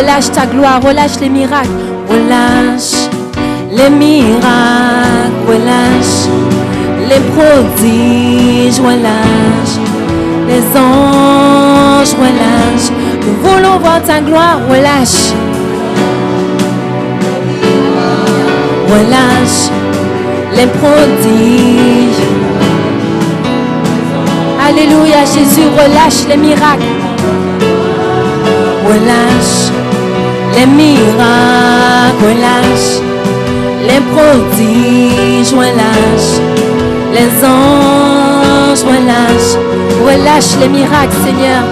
relâche ta gloire, relâche les miracles. Relâche les miracles, relâche les prodiges, relâche les anges, relâche. Nous voulons voir ta gloire, relâche. Relâche les prodiges. Alléluia, Jésus, relâche les miracles. Relâche les miracles, relâche les prodiges, relâche les anges, relâche. Relâche les miracles, Seigneur.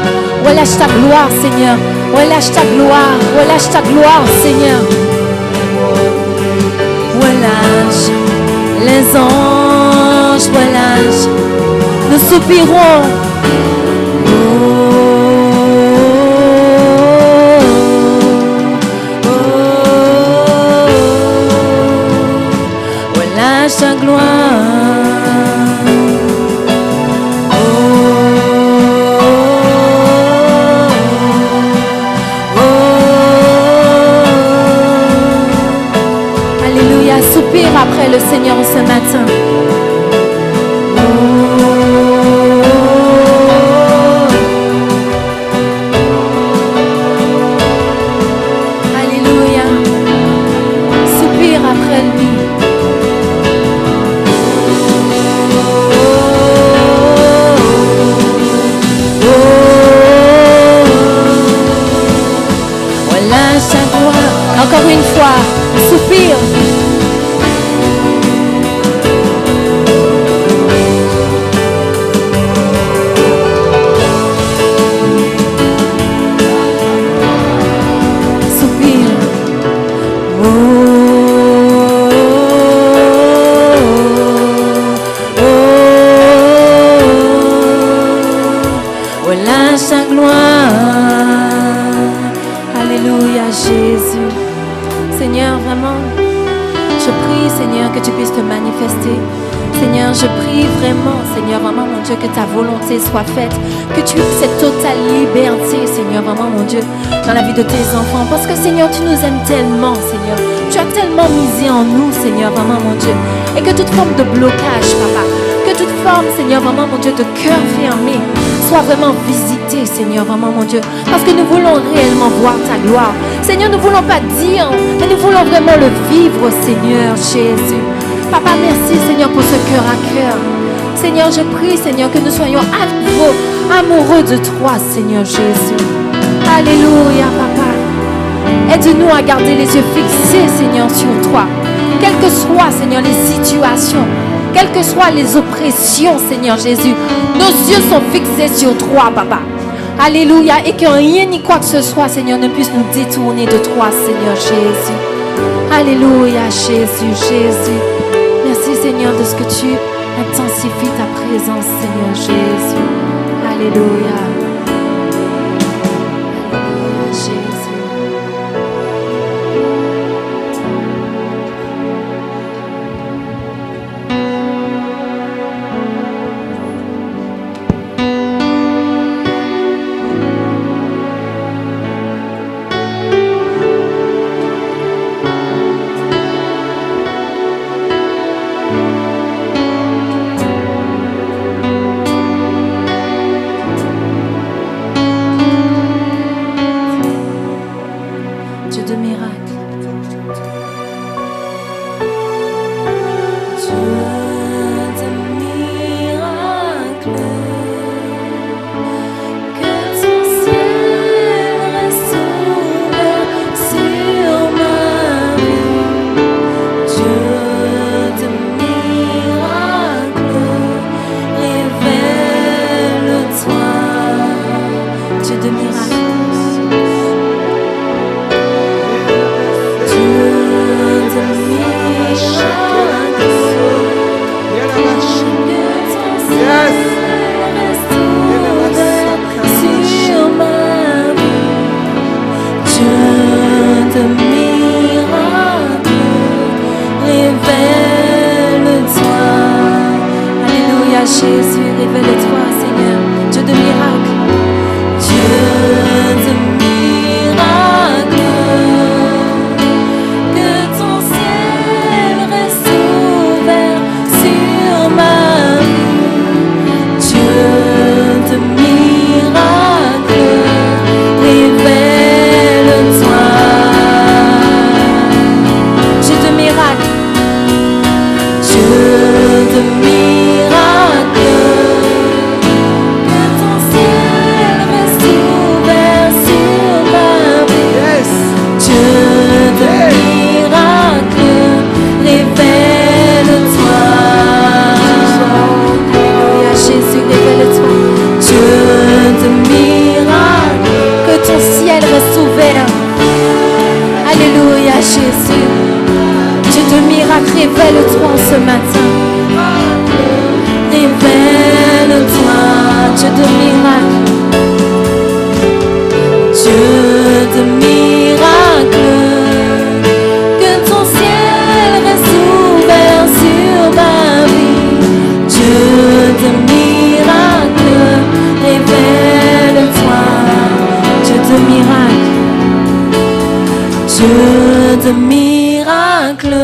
Relâche ta gloire, Seigneur. Relâche ta gloire, relâche ta gloire, Seigneur. Relâche les anges, relâche. Nous soupirons. Relâche ta gloire. Soupire après le Seigneur ce matin. Alléluia. Soupire après lui. Relâche ta gloire. Encore une fois, soupire. Que ta volonté soit faite, que tu aies cette totale liberté, Seigneur, vraiment, mon Dieu, dans la vie de tes enfants. Parce que, Seigneur, tu nous aimes tellement, Seigneur. Tu as tellement misé en nous, Seigneur, vraiment, mon Dieu. Et que toute forme de blocage, Papa, que toute forme, Seigneur, vraiment, mon Dieu, de cœur fermé, soit vraiment visitée, Seigneur, vraiment, mon Dieu. Parce que nous voulons réellement voir ta gloire. Seigneur, nous ne voulons pas dire, mais nous voulons vraiment le vivre, Seigneur Jésus. Papa, merci, Seigneur, pour ce cœur à cœur. Seigneur, je prie, Seigneur, que nous soyons à nouveau amoureux de toi, Seigneur Jésus. Alléluia, Papa. Aide-nous à garder les yeux fixés, Seigneur, sur toi. Quelles que soient, Seigneur, les situations, quelles que soient les oppressions, Seigneur Jésus, nos yeux sont fixés sur toi, Papa. Alléluia. Et que rien ni quoi que ce soit, Seigneur, ne puisse nous détourner de toi, Seigneur Jésus. Alléluia, Jésus, Jésus. Merci, Seigneur, de ce que tu intensifie ta présence, Seigneur Jésus. Alléluia. Alléluia, Jésus. Jésus, révèle-toi, Seigneur, Dieu de miracles. Dieu de miracles. de miracles,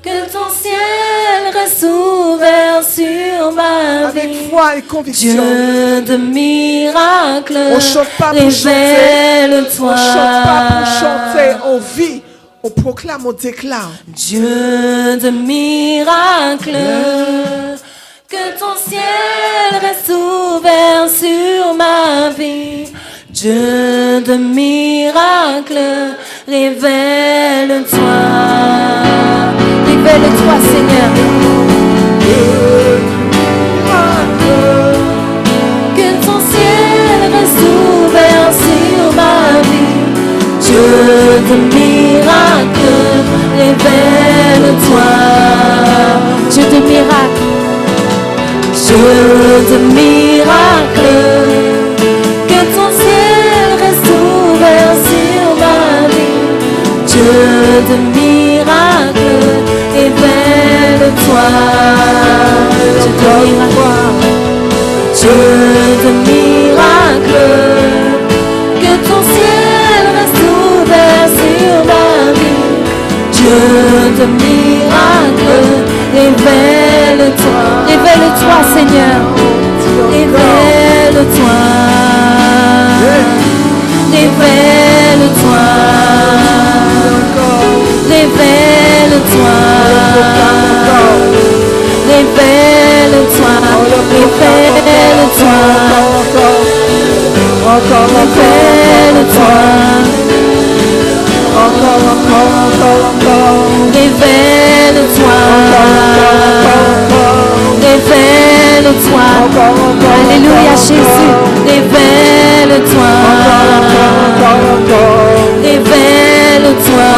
que ton ciel reste ouvert sur ma vie. Avec foi et conviction. Dieu de miracles, On chante pas pour chanter. révèle-toi. On chante pas pour chanter. On vit. On proclame, on déclare. Dieu de miracles, que ton ciel reste ouvert sur ma vie. Dieu de miracles, révèle-toi. Révèle-toi, Seigneur. Que ton ciel reste ouvert sur ma vie. Dieu de miracles, révèle-toi. Dieu de miracles, Dieu de miracles, que ton ciel reste ouvert sur ma vie. Dieu de miracles, révèle-toi. Dieu de miracles, Dieu de miracles, que ton ciel reste ouvert sur ma vie. Dieu de miracles, révèle-toi. Révèle-toi, Seigneur. Révèle-toi. Révèle-toi. Révèle-toi. Révèle-toi. Révèle-toi. Révèle-toi. Révèle-toi. Révèle-toi. Alléluia, Jésus. Révèle-toi. Révèle-toi.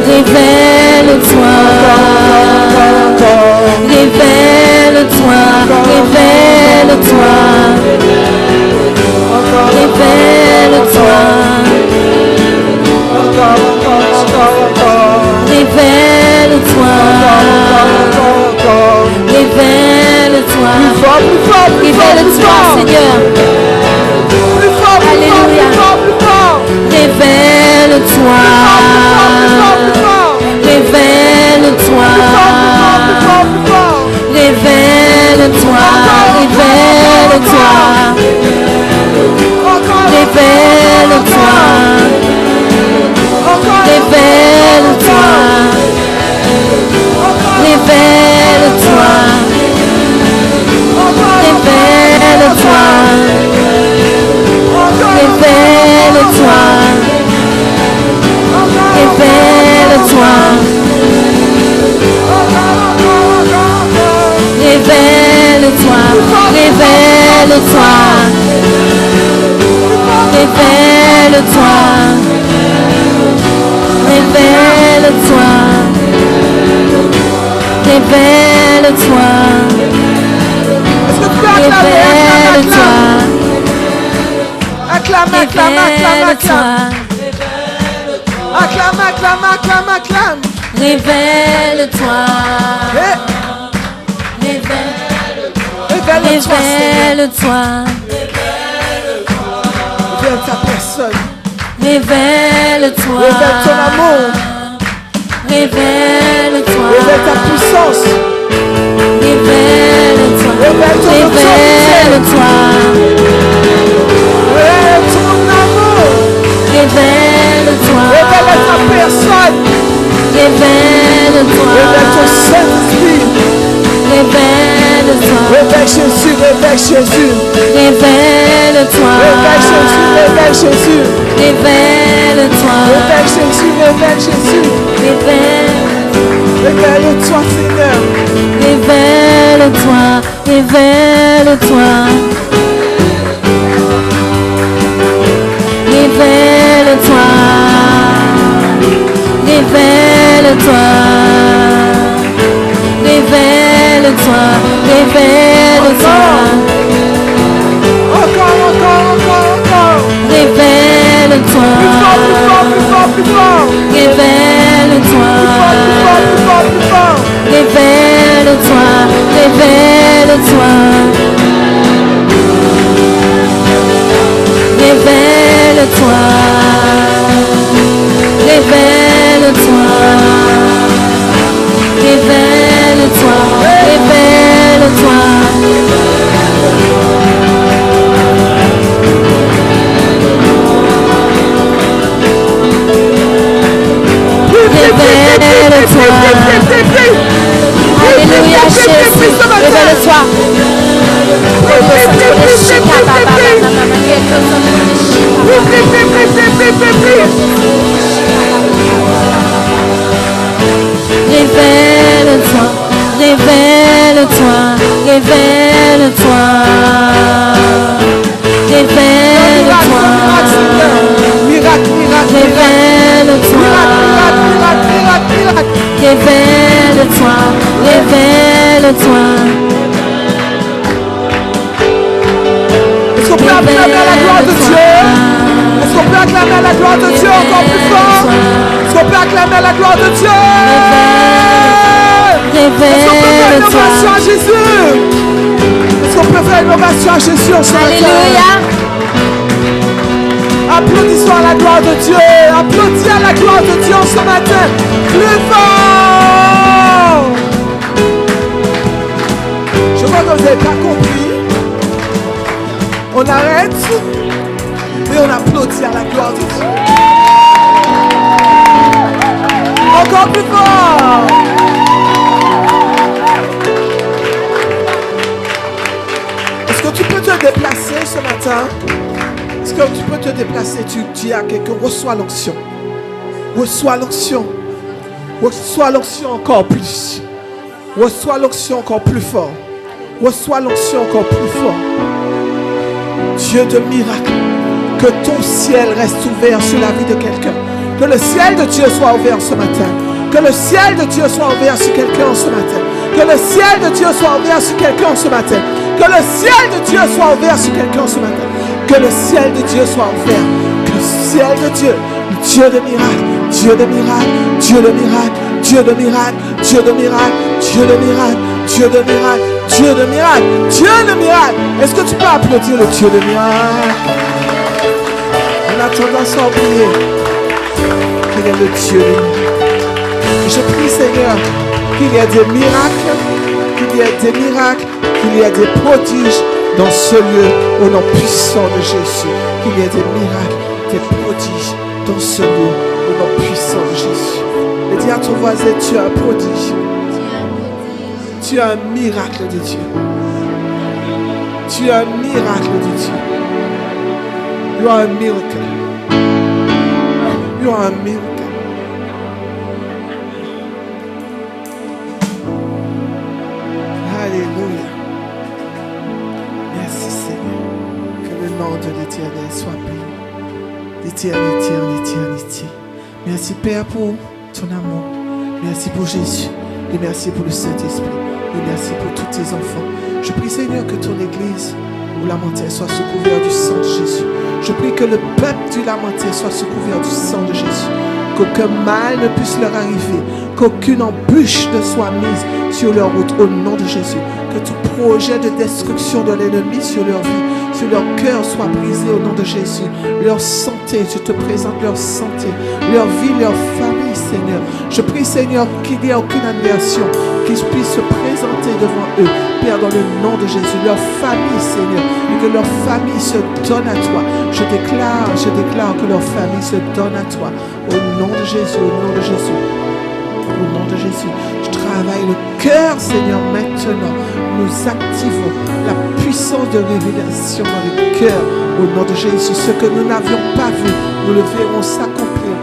Révèle-toi. Révèle-toi. Révèle-toi. Révèle-toi. Révèle-toi. Révèle-toi. Révèle-toi, Seigneur. Alléluia. Révèle-toi. Révèle-toi. Révèle-toi. Révèle-toi. Révèle-toi. Révèle-toi. Révèle-toi. Révèle-toi. Révèle-toi. Révèle-toi. Révèle-toi. Révèle-toi. Révèle-toi. Révèle-toi. Révèle-toi. Révèle-toi. Acclame, acclame, acclame, acclame. Acclame, acclame, acclame, acclame. Révèle-toi. Révèle-toi, Seigneur. Révèle-toi. Révèle ta personne. Révèle-toi. Révèle ton amour. Révèle-toi. Révèle ta puissance. Révèle-toi. Révèle ton Révèle-toi. Révèle ton amour. Révèle-toi. Révèle ta personne. Révèle-toi. Révèle ton Saint-Esprit. Révèle-toi. Révèle Jésus, révèle Jésus. Révèle-toi. Révèle Jésus, révèle Jésus. Révèle-toi. Révèle Jésus, révèle Jésus. Révèle-toi, Seigneur. Révèle-toi. Révèle-toi. Révèle-toi. Révèle-toi. Révèle-toi. Révèle-toi. Encore, encore, encore, encore. Révèle-toi. Plus fort, plus fort, plus fort, plus fort. Révèle-toi. Plus fort, plus fort, plus fort, plus fort. Révèle-toi. Révèle-toi. Révèle-toi. Révèle-toi, révèle-toi, révèle-toi, révèle-toi, Miracle, miracle, révèle-toi, révèle-toi, révèle-toi. Est-ce qu'on peut acclamer à la gloire de Dieu? Est-ce qu'on peut acclamer à la gloire de Dieu encore plus fort? Est-ce qu'on peut acclamer à la gloire de Dieu? Est-ce qu'on peut faire une ovation à Jésus? Est-ce qu'on peut faire une ovation à Jésus en ce matin? Alléluia. Applaudissons à la gloire de Dieu. Applaudis à la gloire de Dieu en ce matin. Plus fort. Je vois que vous n'avez pas compris. On arrête et on applaudit à la gloire de Dieu. Encore plus fort. Est-ce que tu peux te déplacer ce matin? Est-ce que tu peux te déplacer? Tu dis à quelqu'un, reçois l'onction. Reçois l'onction. Reçois l'onction encore plus. Reçois l'onction encore plus fort. Reçois l'onction encore plus fort. Dieu de miracle, que ton ciel reste ouvert sur la vie de quelqu'un. Que le ciel de Dieu soit ouvert ce matin. Que le ciel de Dieu soit ouvert sur quelqu'un ce matin. Que le ciel de Dieu soit ouvert sur quelqu'un ce matin. Que le ciel de Dieu soit ouvert sur quelqu'un ce matin. Que le ciel de Dieu soit ouvert. Que le ciel de Dieu, Dieu de miracle, Dieu de miracle, Dieu de miracle, Dieu de miracle, Dieu de miracle, Dieu de miracle, Dieu de miracle, Dieu de miracle, Dieu de miracle. Est-ce que tu peux applaudir le Dieu de miracle? On a tendance à oublier qu'il est le Dieu de miracle. Je prie, Seigneur, qu'il y ait des miracles, qu'il y ait des miracles, qu'il y ait des prodiges dans ce lieu au nom puissant de Jésus. Qu'il y ait des miracles, des prodiges dans ce lieu au nom puissant de Jésus. Et dis à ton voisin, tu es un prodige. Tu es un miracle de Dieu. Tu es un miracle de Dieu. You are a miracle. You are a miracle. Alléluia. Merci Seigneur. Que le nom de l'Éternel soit béni. D'éternité en éternité. Merci Père pour ton amour. Merci pour Jésus. Et merci pour le Saint-Esprit. Et merci pour tous tes enfants. Je prie Seigneur que ton Église ou Lamentin soit sous couvert du sang de Jésus. Je prie que le peuple du Lamentin soit sous couvert du sang de Jésus. Qu'aucun mal ne puisse leur arriver. Qu'aucune embûche ne soit mise sur leur route au nom de Jésus. Que tout projet de destruction de l'ennemi sur leur vie, sur leur cœur soit brisé au nom de Jésus. Leur santé, je te présente leur santé, leur vie, leur famille, Seigneur. Je prie, Seigneur, qu'il n'y ait aucune adversion qui puisse se présenter devant eux, Père, dans le nom de Jésus. Leur famille, Seigneur, et que leur famille se donne à toi. Je déclare que leur famille se donne à toi. Au nom de Jésus, au nom de Jésus. Au nom de Jésus, je travaille le cœur, Seigneur, maintenant. Nous activons la puissance de révélation dans le cœur. Au nom de Jésus, ce que nous n'avions pas vu, nous le verrons s'accomplir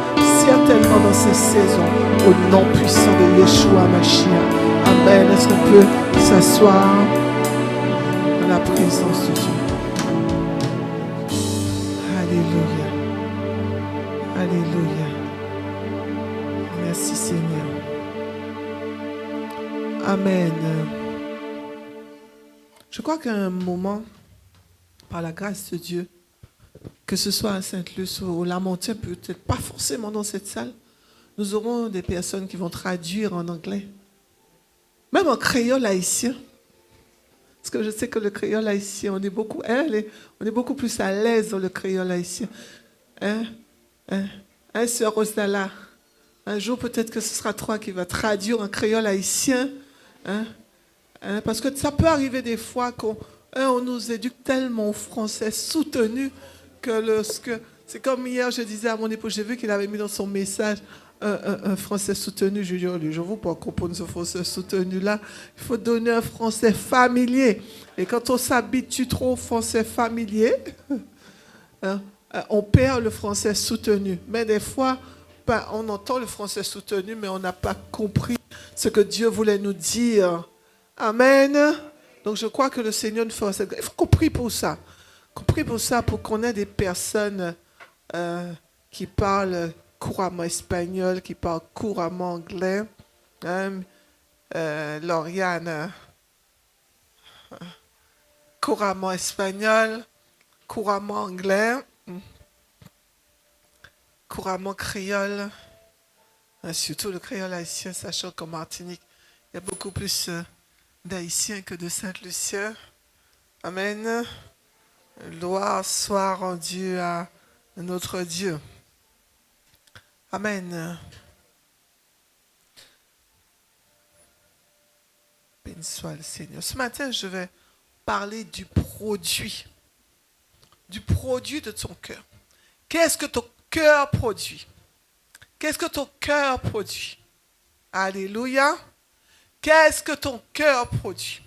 certainement dans ces saisons. Au nom puissant de Yeshua Mashiach. Amen. Est-ce qu'on peut s'asseoir dans la présence de Dieu? Alléluia. Alléluia. Merci Seigneur. Amen. Je crois qu'à un moment, par la grâce de Dieu, que ce soit à Sainte-Luce ou au Lamentin, peut-être pas forcément dans cette salle, nous aurons des personnes qui vont traduire en anglais. Même en créole haïtien. Parce que je sais que le créole haïtien, on est beaucoup plus à l'aise dans le créole haïtien. Sœur Rosdala, un jour peut-être que ce sera toi qui vas traduire en créole haïtien. Parce que ça peut arriver des fois qu'on nous éduque tellement au français soutenu que c'est comme hier, je disais à mon époux, j'ai vu qu'il avait mis dans son message un français soutenu. Je ne veux pas comprendre ce français soutenu-là. Il faut donner un français familier. Et quand on s'habitue trop au français familier, hein, on perd le français soutenu. Mais des fois, on entend le français soutenu, mais on n'a pas compris ce que Dieu voulait nous dire. Amen. Donc je crois que le Seigneur nous fera cette grâce. Il faut qu'on prie pour ça. Qu'on prie pour ça, pour qu'on ait des personnes qui parlent couramment espagnol, qui parlent couramment anglais. Hein? Lauriane, couramment espagnol, couramment anglais, couramment créole, surtout le créole haïtien, sachant qu'en Martinique, il y a beaucoup plus d'Haïtiens que de Saint-Lucien. Amen. Gloire soit rendue à notre Dieu. Amen. Béni soit le Seigneur. Ce matin, je vais parler du produit de ton cœur. Qu'est-ce que ton cœur produit? Qu'est-ce que ton cœur produit? Alléluia. Qu'est-ce que ton cœur produit?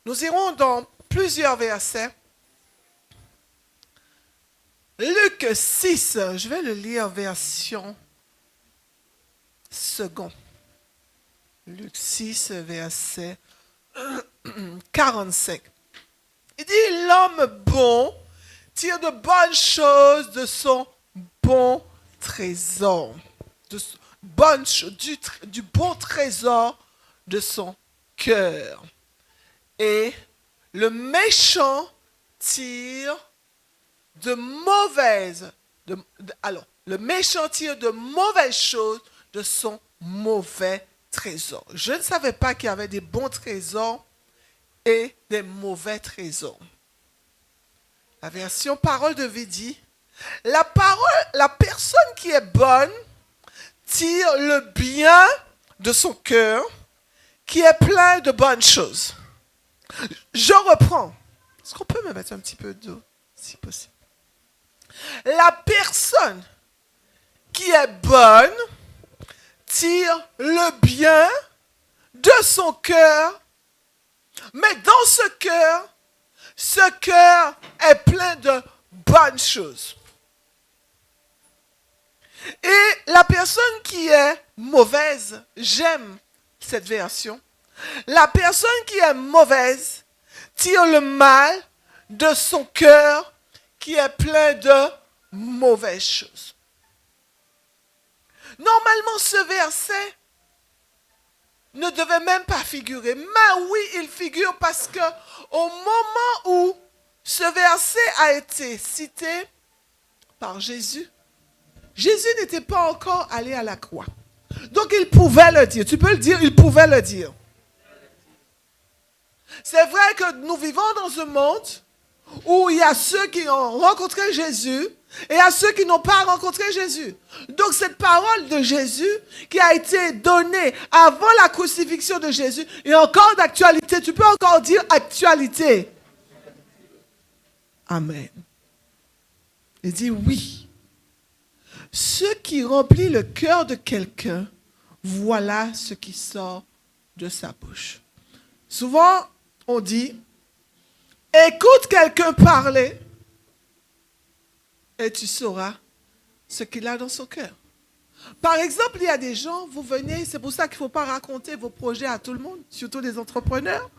Nous irons dans plusieurs versets. Luc 6, je vais le lire version seconde. Luc 6, verset 45. Il dit, l'homme bon tire de bonnes choses de son bon trésor. Du bon trésor de son cœur. Et le méchant tire de mauvaises. Le méchant tire de mauvaises choses de son mauvais trésor. Je ne savais pas qu'il y avait des bons trésors et des mauvais trésors. La version parole de vie dit, la personne qui est bonne tire le bien de son cœur qui est plein de bonnes choses. Je reprends. Est-ce qu'on peut me mettre un petit peu d'eau, si possible? La personne qui est bonne tire le bien de son cœur, mais dans ce cœur est plein de bonnes choses. Et la personne qui est mauvaise, j'aime cette version, la personne qui est mauvaise tire le mal de son cœur qui est plein de mauvaises choses. Normalement, ce verset ne devait même pas figurer. Mais oui, il figure parce que au moment où ce verset a été cité par Jésus, Jésus n'était pas encore allé à la croix. Donc il pouvait le dire. Tu peux le dire, il pouvait le dire. C'est vrai que nous vivons dans un monde où il y a ceux qui ont rencontré Jésus et il y a ceux qui n'ont pas rencontré Jésus. Donc cette parole de Jésus qui a été donnée avant la crucifixion de Jésus est encore d'actualité. Tu peux encore dire actualité. Amen. Il dit oui. Ce qui remplit le cœur de quelqu'un, voilà ce qui sort de sa bouche. Souvent, on dit, écoute quelqu'un parler et tu sauras ce qu'il a dans son cœur. Par exemple, il y a des gens, vous venez, c'est pour ça qu'il ne faut pas raconter vos projets à tout le monde, surtout les entrepreneurs.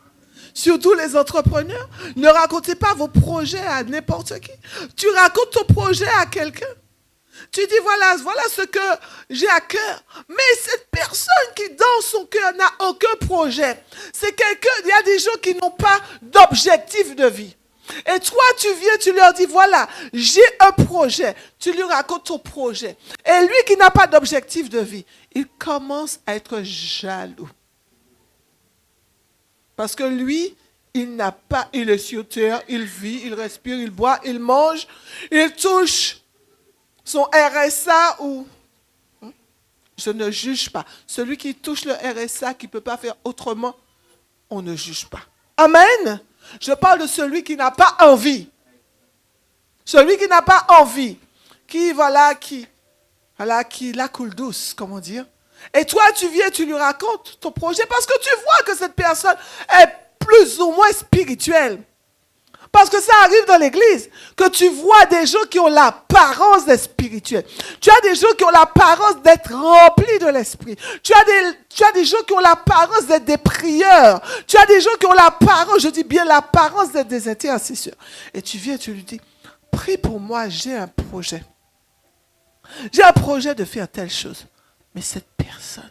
Surtout les entrepreneurs, ne racontez pas vos projets à n'importe qui. Tu racontes ton projet à quelqu'un. Tu dis, voilà ce que j'ai à cœur. Mais cette personne qui, dans son cœur, n'a aucun projet, c'est quelqu'un, il y a des gens qui n'ont pas d'objectif de vie. Et toi, tu viens, tu leur dis, voilà, j'ai un projet. Tu lui racontes ton projet. Et lui qui n'a pas d'objectif de vie, il commence à être jaloux. Parce que lui, il est sur terre, il vit, il respire, il boit, il mange, il touche son RSA ou... Je ne juge pas. Celui qui touche le RSA, qui ne peut pas faire autrement, on ne juge pas. Amen. Je parle de celui qui n'a pas envie. Celui qui n'a pas envie. Qui la coule douce, comment dire. Et toi, tu viens, tu lui racontes ton projet parce que tu vois que cette personne est plus ou moins spirituel. Parce que ça arrive dans l'église, que tu vois des gens qui ont l'apparence d'être spirituels. Tu as des gens qui ont l'apparence d'être remplis de l'esprit. Tu as des gens qui ont l'apparence d'être des prieurs. Tu as des gens qui ont l'apparence, je dis bien l'apparence d'être des intercesseurs. Et tu viens, tu lui dis, prie pour moi, j'ai un projet. J'ai un projet de faire telle chose. Mais cette personne,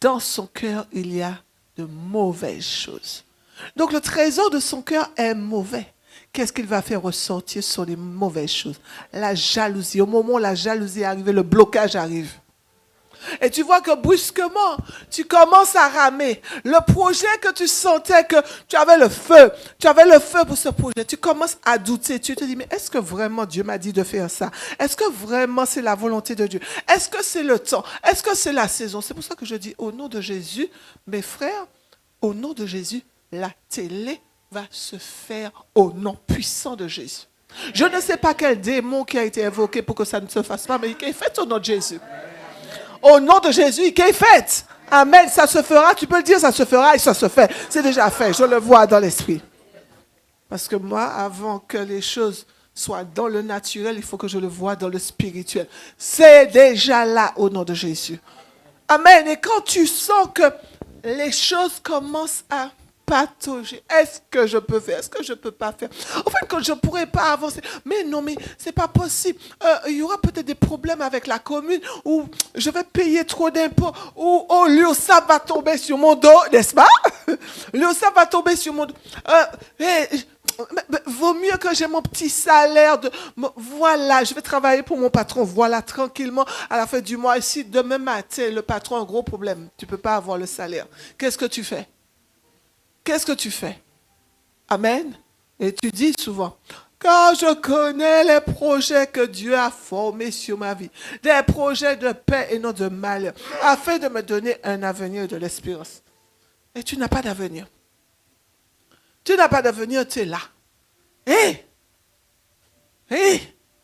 dans son cœur, il y a de mauvaises choses. Donc le trésor de son cœur est mauvais. Qu'est-ce qu'il va faire ressortir sur les mauvaises choses? La jalousie. Au moment où la jalousie est arrivée, le blocage arrive. Et tu vois que brusquement, tu commences à ramer. Le projet que tu sentais que tu avais le feu pour ce projet, tu commences à douter. Tu te dis, mais est-ce que vraiment Dieu m'a dit de faire ça? Est-ce que vraiment c'est la volonté de Dieu? Est-ce que c'est le temps? Est-ce que c'est la saison? C'est pour ça que je dis, au nom de Jésus, mes frères, au nom de Jésus, la télé va se faire au nom puissant de Jésus. Je ne sais pas quel démon qui a été invoqué pour que ça ne se fasse pas, mais il est fait au nom de Jésus. Au nom de Jésus, il est fait. Amen. Ça se fera. Tu peux le dire, ça se fera et ça se fait. C'est déjà fait. Je le vois dans l'esprit. Parce que moi, avant que les choses soient dans le naturel, il faut que je le voie dans le spirituel. C'est déjà là au nom de Jésus. Amen. Et quand tu sens que les choses commencent à patauger. Est-ce que je peux faire? Est-ce que je ne peux pas faire? En fait, quand je ne pourrais pas avancer. Mais non, mais ce n'est pas possible. Il y aura peut-être des problèmes avec la commune ou je vais payer trop d'impôts ou l'URSSAF va tomber sur mon dos, n'est-ce pas? L'URSSAF va tomber sur mon dos. Vaut mieux que j'ai mon petit salaire. Voilà, je vais travailler pour mon patron. Voilà, tranquillement, à la fin du mois. Et si demain matin, le patron a un gros problème, tu ne peux pas avoir le salaire. Qu'est-ce que tu fais? Qu'est-ce que tu fais? Amen. Et tu dis souvent, car je connais les projets que Dieu a formés sur ma vie, des projets de paix et non de malheur, afin de me donner un avenir et de l'espérance. Et tu n'as pas d'avenir. Tu n'as pas d'avenir, tu es là.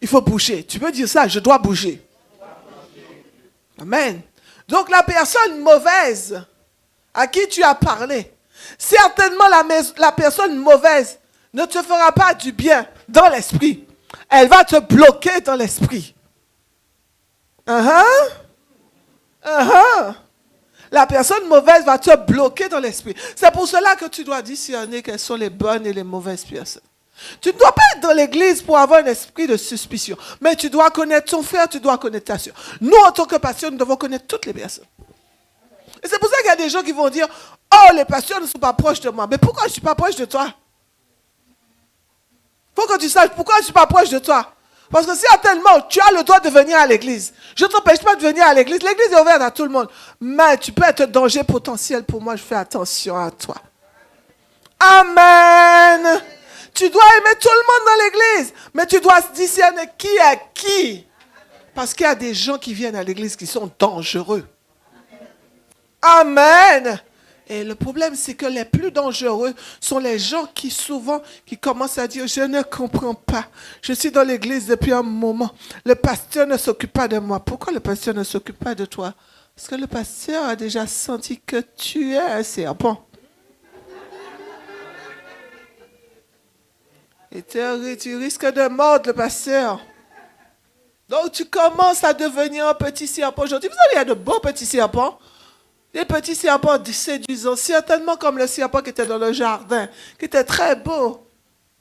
Il faut bouger. Tu peux dire ça, je dois bouger. Amen. Donc la personne mauvaise à qui tu as parlé, certainement la personne mauvaise ne te fera pas du bien dans l'esprit. Elle va te bloquer dans l'esprit. La personne mauvaise va te bloquer dans l'esprit. C'est pour cela que tu dois discerner quelles sont les bonnes et les mauvaises personnes. Tu ne dois pas être dans l'église pour avoir un esprit de suspicion. Mais tu dois connaître ton frère, tu dois connaître ta soeur. Nous, en tant que pasteurs, nous devons connaître toutes les personnes. Et c'est pour ça qu'il y a des gens qui vont dire, oh, les pasteurs ne sont pas proches de moi. Mais pourquoi je ne suis pas proche de toi? Il faut que tu saches pourquoi je ne suis pas proche de toi. Parce que certainement, tu as le droit de venir à l'église. Je ne t'empêche pas de venir à l'église. L'église est ouverte à tout le monde. Mais tu peux être un danger potentiel pour moi. Je fais attention à toi. Amen. Tu dois aimer tout le monde dans l'église. Mais tu dois discerner qui est qui. Parce qu'il y a des gens qui viennent à l'église qui sont dangereux. Amen. Et le problème, c'est que les plus dangereux sont les gens qui commencent à dire, je ne comprends pas. Je suis dans l'église depuis un moment. Le pasteur ne s'occupe pas de moi. Pourquoi le pasteur ne s'occupe pas de toi? Parce que le pasteur a déjà senti que tu es un serpent. Et tu risques de mordre le pasteur. Donc tu commences à devenir un petit serpent. Aujourd'hui, vous savez, il y a de beaux petits serpents. Des petits serpents séduisants, certainement comme le serpent qui était dans le jardin, qui était très beau.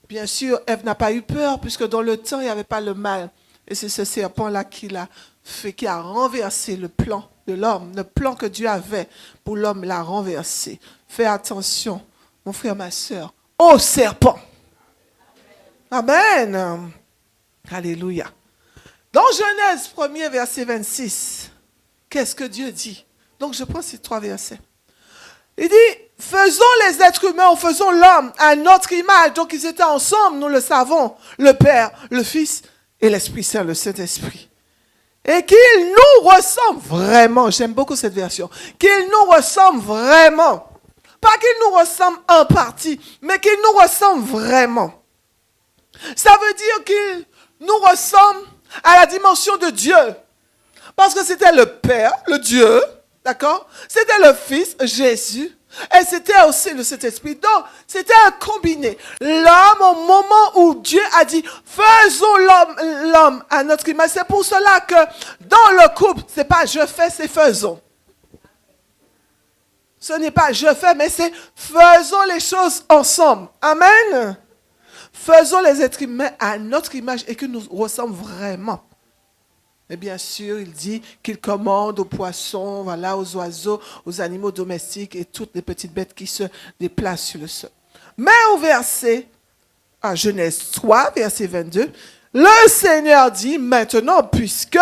Bien sûr, Ève n'a pas eu peur, puisque dans le temps, il n'y avait pas le mal. Et c'est ce serpent-là qui a renversé le plan de l'homme. Le plan que Dieu avait pour l'homme l'a renversé. Fais attention, mon frère, ma soeur, au serpent. Amen. Alléluia. Dans Genèse 1er, verset 26, qu'est-ce que Dieu dit? Donc, je prends ces 3 versets. Il dit, faisons les êtres humains, ou faisons l'homme à notre image. Donc, ils étaient ensemble, nous le savons, le Père, le Fils et l'Esprit Saint, le Saint-Esprit. Et qu'ils nous ressemblent vraiment. J'aime beaucoup cette version. Qu'ils nous ressemblent vraiment. Pas qu'ils nous ressemblent en partie, mais qu'ils nous ressemblent vraiment. Ça veut dire qu'ils nous ressemblent à la dimension de Dieu. Parce que c'était le Père, le Dieu, d'accord? C'était le Fils, Jésus. Et c'était aussi le Saint-Esprit. Donc, c'était un combiné. L'homme, au moment où Dieu a dit, faisons l'homme à notre image. C'est pour cela que dans le couple, c'est pas je fais, c'est faisons. Ce n'est pas je fais, mais c'est faisons les choses ensemble. Amen. Faisons les êtres humains à notre image et qu'ils nous ressemblent vraiment. Et bien sûr, il dit qu'il commande aux poissons, voilà, aux oiseaux, aux animaux domestiques et toutes les petites bêtes qui se déplacent sur le sol. Mais au verset, à Genèse 3, verset 22, le Seigneur dit maintenant, puisque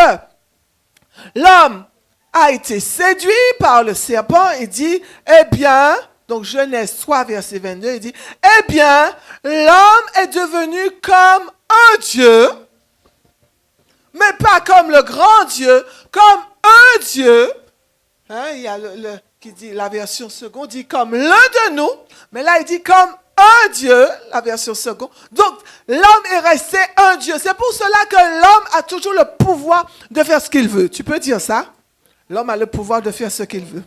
l'homme a été séduit par le serpent, il dit, eh bien, donc Genèse 3, verset 22, il dit, eh bien, l'homme est devenu comme un Dieu, mais pas comme le grand Dieu, comme un Dieu. Hein, il y a qui dit, la version seconde dit comme l'un de nous, mais là il dit comme un Dieu, la version seconde. Donc l'homme est resté un Dieu. C'est pour cela que l'homme a toujours le pouvoir de faire ce qu'il veut. Tu peux dire ça? L'homme a le pouvoir de faire ce qu'il veut.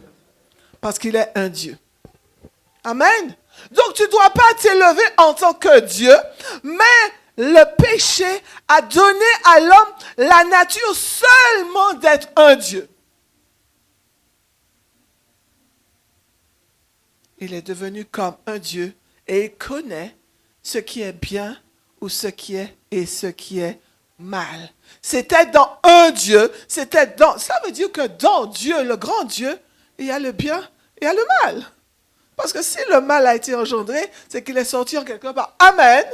Parce qu'il est un Dieu. Amen. Donc tu ne dois pas t'élever en tant que Dieu, mais le péché a donné à l'homme la nature seulement d'être un Dieu. Il est devenu comme un Dieu et il connaît ce qui est bien ou ce qui est et ce qui est mal. C'était dans un Dieu, ça veut dire que dans Dieu, le grand Dieu, il y a le bien et il y a le mal. Parce que si le mal a été engendré, c'est qu'il est sorti en quelque part. Amen.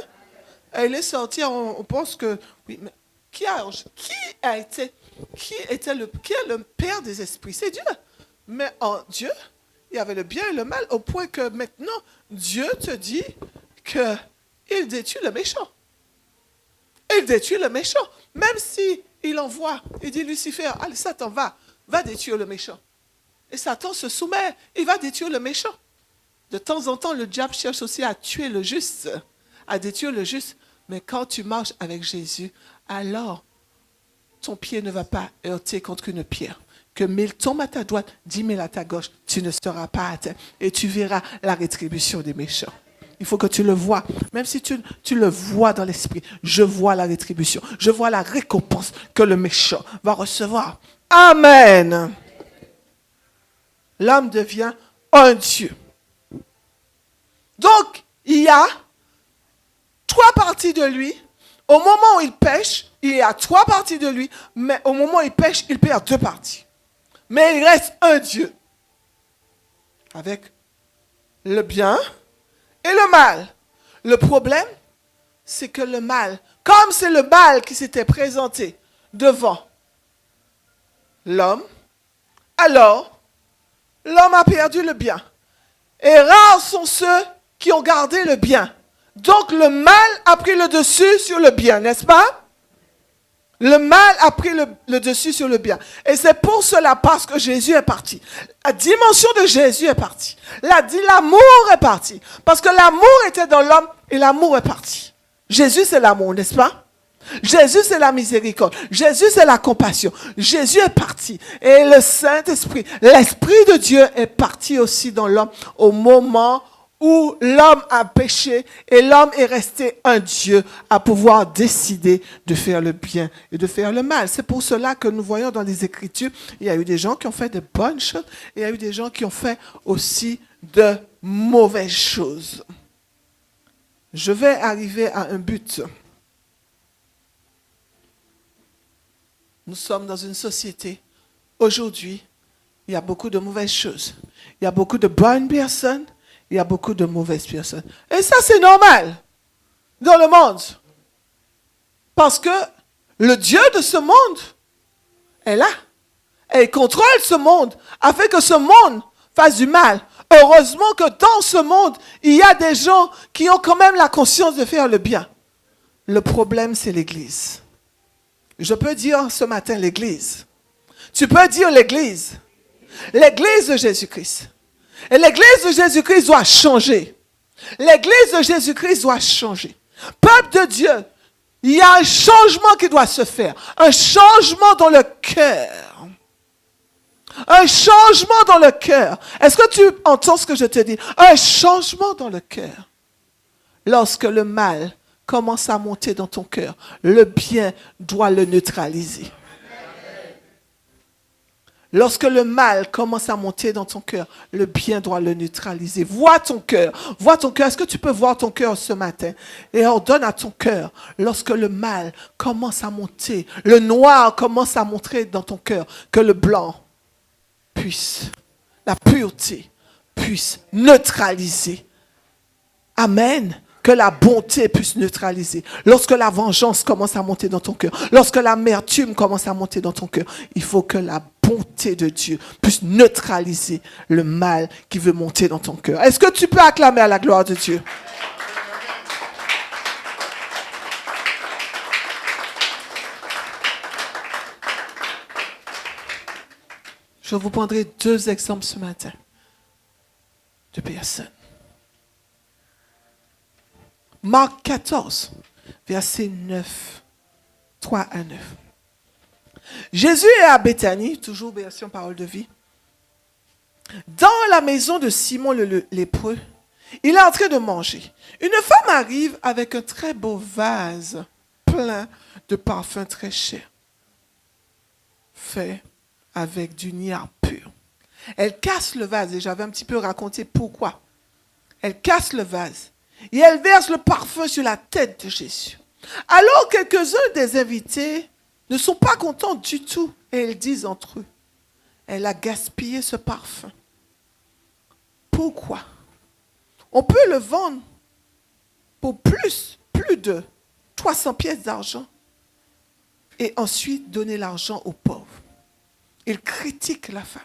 Et il est sorti, on pense que, oui, mais qui est le Père des esprits? C'est Dieu. Mais en Dieu, il y avait le bien et le mal, au point que maintenant, Dieu te dit qu'il détruit le méchant. Il détruit le méchant. Même si il envoie, il dit Lucifer, allez, Satan, va détruire le méchant. Et Satan se soumet, il va détruire le méchant. De temps en temps, le diable cherche aussi à tuer le juste, à détruire le juste. Mais quand tu marches avec Jésus, alors ton pied ne va pas heurter contre une pierre. Que 1000 tombent à ta droite, 10 000 à ta gauche, tu ne seras pas à terre. Et tu verras la rétribution des méchants. Il faut que tu le vois. Même si tu le vois dans l'esprit, je vois la rétribution. Je vois la récompense que le méchant va recevoir. Amen. L'homme devient un Dieu. Donc, il y a 3 parties de lui. Au moment où il pêche, il y a 3 parties de lui, mais au moment où il pêche, il perd 2 parties. Mais il reste un Dieu. Avec le bien et le mal. Le problème, c'est que le mal, comme c'est le mal qui s'était présenté devant l'homme, alors l'homme a perdu le bien. Et rares sont ceux qui ont gardé le bien. Donc le mal a pris le dessus sur le bien, n'est-ce pas? Le mal a pris le dessus sur le bien. Et c'est pour cela, parce que Jésus est parti. La dimension de Jésus est partie. L'amour est parti. Parce que l'amour était dans l'homme et l'amour est parti. Jésus, c'est l'amour, n'est-ce pas? Jésus, c'est la miséricorde. Jésus, c'est la compassion. Jésus est parti. Et le Saint-Esprit, l'Esprit de Dieu est parti aussi dans l'homme au moment où l'homme a péché et l'homme est resté un Dieu à pouvoir décider de faire le bien et de faire le mal. C'est pour cela que nous voyons dans les Écritures, il y a eu des gens qui ont fait de bonnes choses et il y a eu des gens qui ont fait aussi de mauvaises choses. Je vais arriver à un but. Nous sommes dans une société. Aujourd'hui, il y a beaucoup de mauvaises choses. Il y a beaucoup de bonnes personnes. Il y a beaucoup de mauvaises personnes. Et ça, c'est normal dans le monde. Parce que le Dieu de ce monde est là. Et il contrôle ce monde afin que ce monde fasse du mal. Heureusement que dans ce monde, il y a des gens qui ont quand même la conscience de faire le bien. Le problème, c'est l'Église. Je peux dire ce matin l'Église. Tu peux dire l'Église. L'Église de Jésus-Christ. Et l'Église de Jésus-Christ doit changer. L'Église de Jésus-Christ doit changer. Peuple de Dieu, il y a un changement qui doit se faire. Un changement dans le cœur. Un changement dans le cœur. Est-ce que tu entends ce que je te dis? Un changement dans le cœur. Lorsque le mal commence à monter dans ton cœur, le bien doit le neutraliser. Lorsque le mal commence à monter dans ton cœur, le bien doit le neutraliser. Vois ton cœur. Vois ton cœur. Est-ce que tu peux voir ton cœur ce matin? Et ordonne à ton cœur, lorsque le mal commence à monter, le noir commence à montrer dans ton cœur, que le blanc puisse, la pureté puisse neutraliser. Amen. Que la bonté puisse neutraliser. Lorsque la vengeance commence à monter dans ton cœur, lorsque l'amertume commence à monter dans ton cœur, il faut que la bonté de Dieu puisse neutraliser le mal qui veut monter dans ton cœur. Est-ce que tu peux acclamer à la gloire de Dieu? Je vous prendrai 2 exemples ce matin de personnes. Marc 14, verset 9, 3 à 9. Jésus est à Béthanie, toujours version parole de vie, dans la maison de Simon le lépreux. Il est en train de manger. Une femme arrive avec un très beau vase plein de parfums très chers, fait avec du nard pur. Elle casse le vase, et j'avais un petit peu raconté pourquoi. Elle casse le vase. Et elle verse le parfum sur la tête de Jésus. Alors quelques-uns des invités ne sont pas contents du tout. Et ils disent entre eux, elle a gaspillé ce parfum. Pourquoi? On peut le vendre pour plus de 300 pièces d'argent et ensuite donner l'argent aux pauvres. Ils critiquent la femme.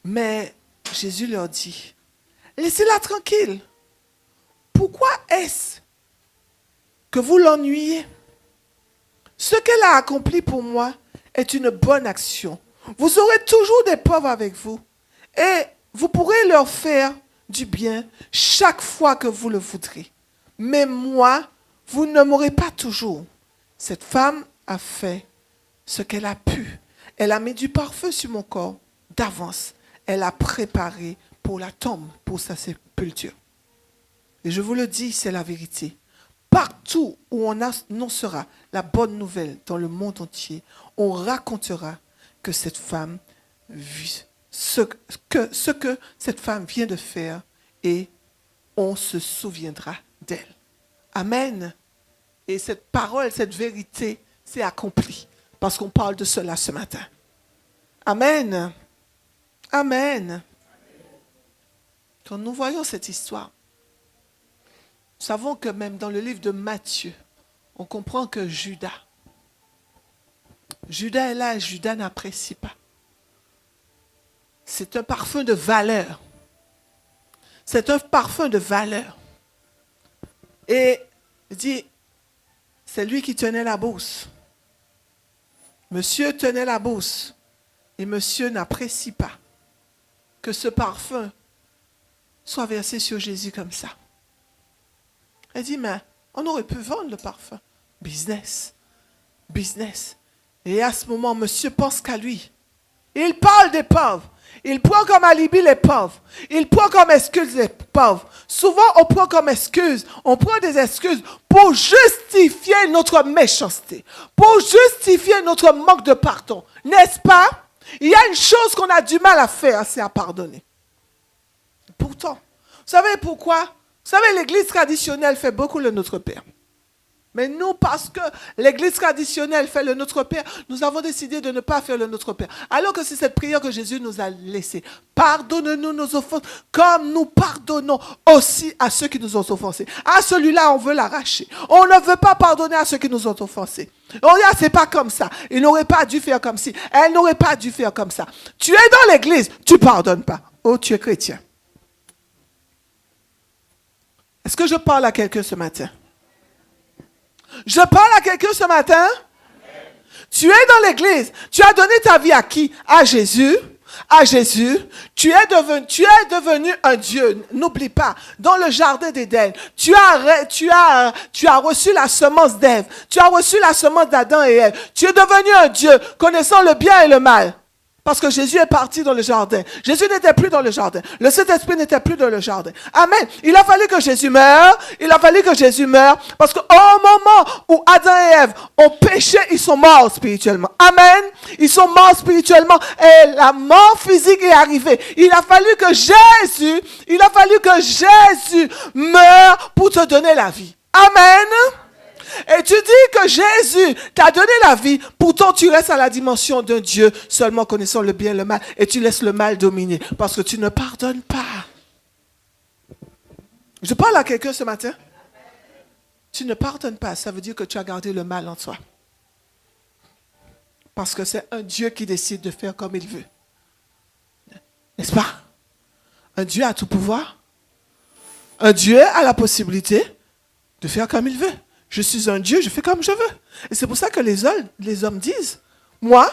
Mais Jésus leur dit, laissez-la tranquille. Pourquoi est-ce que vous l'ennuyez? Ce qu'elle a accompli pour moi est une bonne action. Vous aurez toujours des pauvres avec vous et vous pourrez leur faire du bien chaque fois que vous le voudrez. Mais moi, vous ne m'aurez pas toujours. Cette femme a fait ce qu'elle a pu. Elle a mis du parfum sur mon corps d'avance. Elle a préparé pour la tombe, pour sa sépulture. Et je vous le dis, c'est la vérité. Partout où on annoncera la bonne nouvelle dans le monde entier, on racontera que cette femme, ce que cette femme vient de faire, et on se souviendra d'elle. Amen. Et cette parole, cette vérité, s'est accomplie parce qu'on parle de cela ce matin. Amen. Amen. Quand nous voyons cette histoire, nous savons que même dans le livre de Matthieu, on comprend que Judas est là et Judas n'apprécie pas. C'est un parfum de valeur. C'est un parfum de valeur. Et il dit, c'est lui qui tenait la bourse. Monsieur tenait la bourse et monsieur n'apprécie pas que ce parfum soit versé sur Jésus comme ça. Elle dit, mais on aurait pu vendre le parfum. Business. Business. Et à ce moment, monsieur pense qu'à lui. Il parle des pauvres. Il prend comme alibi les pauvres. Il prend comme excuse les pauvres. Souvent, on prend comme excuse. On prend des excuses pour justifier notre méchanceté. Pour justifier notre manque de pardon. N'est-ce pas? Il y a une chose qu'on a du mal à faire, c'est à pardonner. Pourtant, vous savez pourquoi? Vous savez, l'église traditionnelle fait beaucoup le Notre Père. Mais nous, parce que l'église traditionnelle fait le Notre Père, nous avons décidé de ne pas faire le Notre Père. Alors que c'est cette prière que Jésus nous a laissée. Pardonne-nous nos offenses, comme nous pardonnons aussi à ceux qui nous ont offensés. À celui-là, on veut l'arracher. On ne veut pas pardonner à ceux qui nous ont offensés. Oh, là, c'est pas comme ça. Il n'aurait pas dû faire comme ci. Elle n'aurait pas dû faire comme ça. Tu es dans l'église, tu pardonnes pas. Oh, tu es chrétien. Est-ce que je parle à quelqu'un ce matin? Je parle à quelqu'un ce matin? Tu es dans l'église. Tu as donné ta vie à qui? À Jésus. À Jésus. Tu es devenu un Dieu. N'oublie pas. Dans le jardin d'Éden, tu as reçu la semence d'Ève. Tu as reçu la semence d'Adam et Ève. Tu es devenu un Dieu connaissant le bien et le mal. Parce que Jésus est parti dans le jardin. Jésus n'était plus dans le jardin. Le Saint-Esprit n'était plus dans le jardin. Amen. Il a fallu que Jésus meure. Il a fallu que Jésus meure. Parce qu'au moment où Adam et Ève ont péché, ils sont morts spirituellement. Amen. Ils sont morts spirituellement. Et la mort physique est arrivée. Il a fallu que Jésus meure pour te donner la vie. Amen. Et tu dis que Jésus t'a donné la vie, pourtant tu restes à la dimension d'un Dieu seulement connaissant le bien et le mal, et tu laisses le mal dominer, parce que tu ne pardonnes pas. Je parle à quelqu'un ce matin. Tu ne pardonnes pas, ça veut dire que tu as gardé le mal en toi. Parce que c'est un Dieu qui décide de faire comme il veut. N'est-ce pas? Un Dieu a tout pouvoir. Un Dieu a la possibilité de faire comme il veut. Je suis un Dieu, je fais comme je veux. Et c'est pour ça que les hommes disent, moi,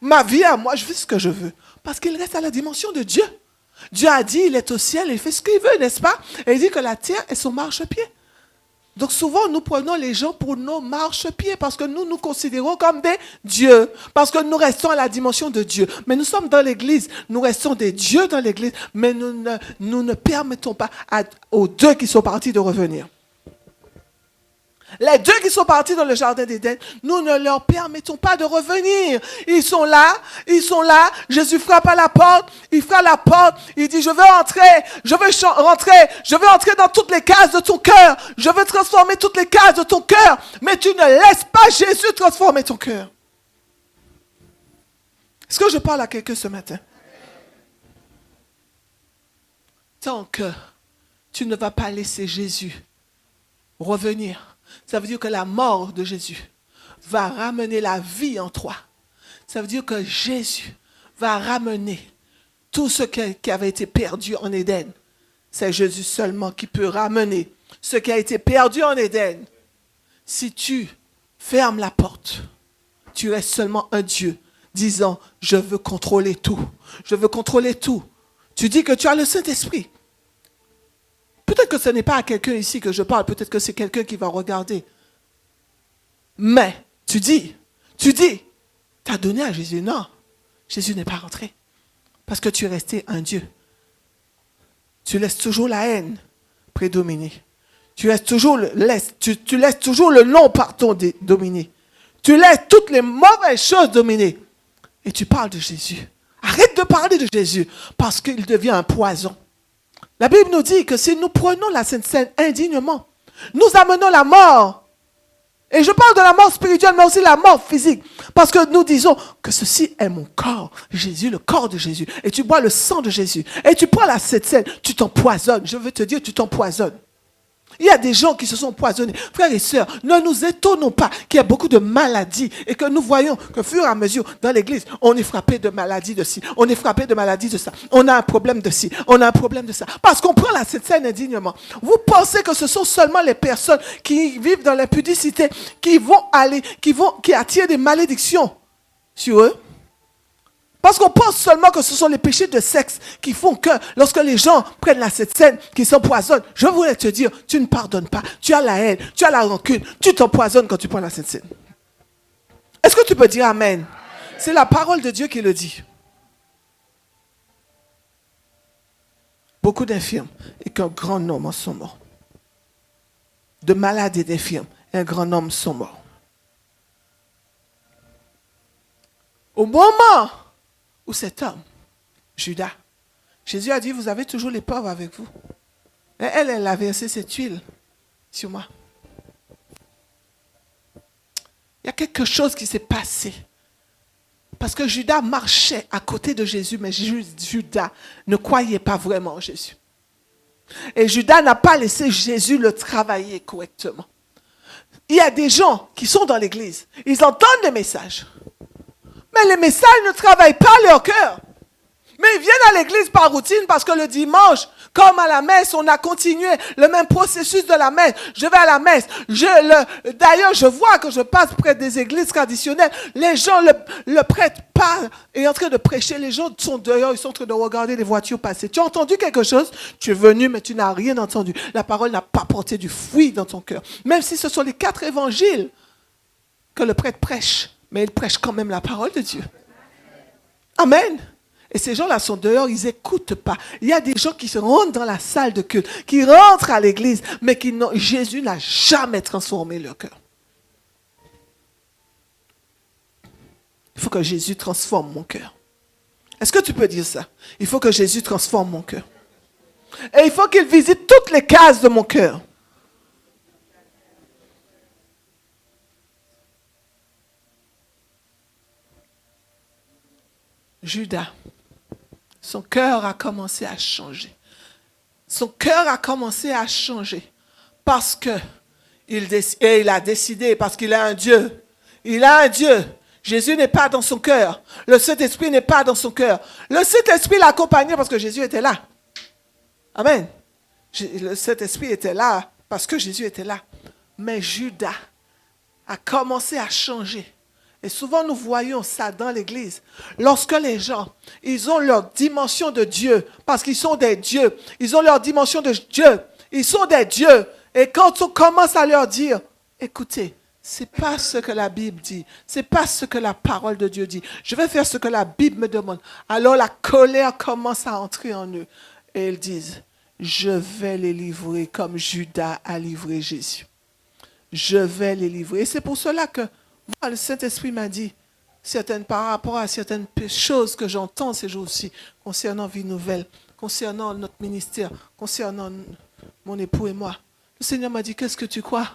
ma vie à moi, je fais ce que je veux. Parce qu'il reste à la dimension de Dieu. Dieu a dit, il est au ciel, il fait ce qu'il veut, n'est-ce pas? Et il dit que la terre est son marchepied. Donc souvent, nous prenons les gens pour nos marchepieds parce que nous nous considérons comme des dieux. Parce que nous restons à la dimension de Dieu. Mais nous sommes dans l'église, nous restons des dieux dans l'église, mais nous ne permettons pas aux deux qui sont partis de revenir. Les deux qui sont partis dans le jardin d'Éden, nous ne leur permettons pas de revenir. Ils sont là. Jésus frappe à la porte, il frappe à la porte, il dit, je veux entrer dans toutes les cases de ton cœur. Je veux transformer toutes les cases de ton cœur. Mais tu ne laisses pas Jésus transformer ton cœur. Est-ce que je parle à quelqu'un ce matin? Tant que tu ne vas pas laisser Jésus revenir, ça veut dire que la mort de Jésus va ramener la vie en toi. Ça veut dire que Jésus va ramener tout ce qui avait été perdu en Éden. C'est Jésus seulement qui peut ramener ce qui a été perdu en Éden. Si tu fermes la porte, tu restes seulement un Dieu disant, je veux contrôler tout. Je veux contrôler tout. Tu dis que tu as le Saint-Esprit. Peut-être que ce n'est pas à quelqu'un ici que je parle, peut-être que c'est quelqu'un qui va regarder. Mais, tu dis, tu as donné à Jésus. Non, Jésus n'est pas rentré. Parce que tu es resté un Dieu. Tu laisses toujours la haine prédominer. Tu laisses toujours le non-pardon dominer. Tu laisses toutes les mauvaises choses dominer. Et tu parles de Jésus. Arrête de parler de Jésus parce qu'il devient un poison. La Bible nous dit que si nous prenons la Sainte Seine indignement, nous amenons la mort. Et je parle de la mort spirituelle, mais aussi la mort physique. Parce que nous disons que ceci est mon corps, Jésus, le corps de Jésus. Et tu bois le sang de Jésus. Et tu prends la Sainte Seine, tu t'empoisonnes. Je veux te dire, tu t'empoisonnes. Il y a des gens qui se sont empoisonnés. Frères et sœurs, ne nous étonnons pas qu'il y a beaucoup de maladies et que nous voyons qu'au fur et à mesure, dans l'église, on est frappé de maladies de ci, on est frappé de maladies de ça, on a un problème de ci, on a un problème de ça. Parce qu'on prend la Sainte Seine indignement. Vous pensez que ce sont seulement les personnes qui vivent dans l'impudicité qui attirent des malédictions sur eux? Parce qu'on pense seulement que ce sont les péchés de sexe qui font que lorsque les gens prennent la Sainte Seine, qui s'empoisonnent, je voulais te dire, tu ne pardonnes pas, tu as la haine, tu as la rancune, tu t'empoisonnes quand tu prends la Sainte Seine. Est-ce que tu peux dire Amen? C'est la parole de Dieu qui le dit. Beaucoup d'infirmes et qu'un grand nombre sont morts. De malades et d'infirmes et un grand nombre sont morts. Au moment où cet homme, Judas, Jésus a dit, vous avez toujours les pauvres avec vous. Et elle a versé cette huile sur moi. Il y a quelque chose qui s'est passé. Parce que Judas marchait à côté de Jésus, mais Judas ne croyait pas vraiment en Jésus. Et Judas n'a pas laissé Jésus le travailler correctement. Il y a des gens qui sont dans l'église, ils entendent des messages. Mais les messages ne travaillent pas leur cœur. Mais ils viennent à l'église par routine parce que le dimanche, comme à la messe, on a continué le même processus de la messe. Je vais à la messe. D'ailleurs, je vois que je passe près des églises traditionnelles. Les gens, le prêtre parle et est en train de prêcher. Les gens sont dehors, ils sont en train de regarder les voitures passer. Tu as entendu quelque chose? Tu es venu, mais tu n'as rien entendu. La parole n'a pas porté du fruit dans ton cœur. Même si ce sont les 4 évangiles que le prêtre prêche. Mais il prêche quand même la parole de Dieu. Amen. Et ces gens-là sont dehors, ils n'écoutent pas. Il y a des gens qui se rentrent dans la salle de culte, qui rentrent à l'église, mais Jésus n'a jamais transformé leur cœur. Il faut que Jésus transforme mon cœur. Est-ce que tu peux dire ça? Il faut que Jésus transforme mon cœur. Et il faut qu'il visite toutes les cases de mon cœur. Judas, son cœur a commencé à changer. Son cœur a commencé à changer parce que il a décidé, parce qu'il a un Dieu. Il a un Dieu. Jésus n'est pas dans son cœur. Le Saint-Esprit n'est pas dans son cœur. Le Saint-Esprit l'a accompagné parce que Jésus était là. Amen. Le Saint-Esprit était là parce que Jésus était là. Mais Judas a commencé à changer. Et souvent, nous voyons ça dans l'Église. Lorsque les gens, ils ont leur dimension de Dieu, parce qu'ils sont des dieux, ils ont leur dimension de Dieu, ils sont des dieux. Et quand on commence à leur dire, écoutez, c'est pas ce que la Bible dit, c'est pas ce que la parole de Dieu dit, je vais faire ce que la Bible me demande. Alors la colère commence à entrer en eux. Et ils disent, je vais les livrer comme Judas a livré Jésus. Je vais les livrer. Et c'est pour cela que moi, le Saint-Esprit m'a dit, par rapport à certaines choses que j'entends ces jours-ci, concernant Vie Nouvelle, concernant notre ministère, concernant mon époux et moi. Le Seigneur m'a dit, qu'est-ce que tu crois?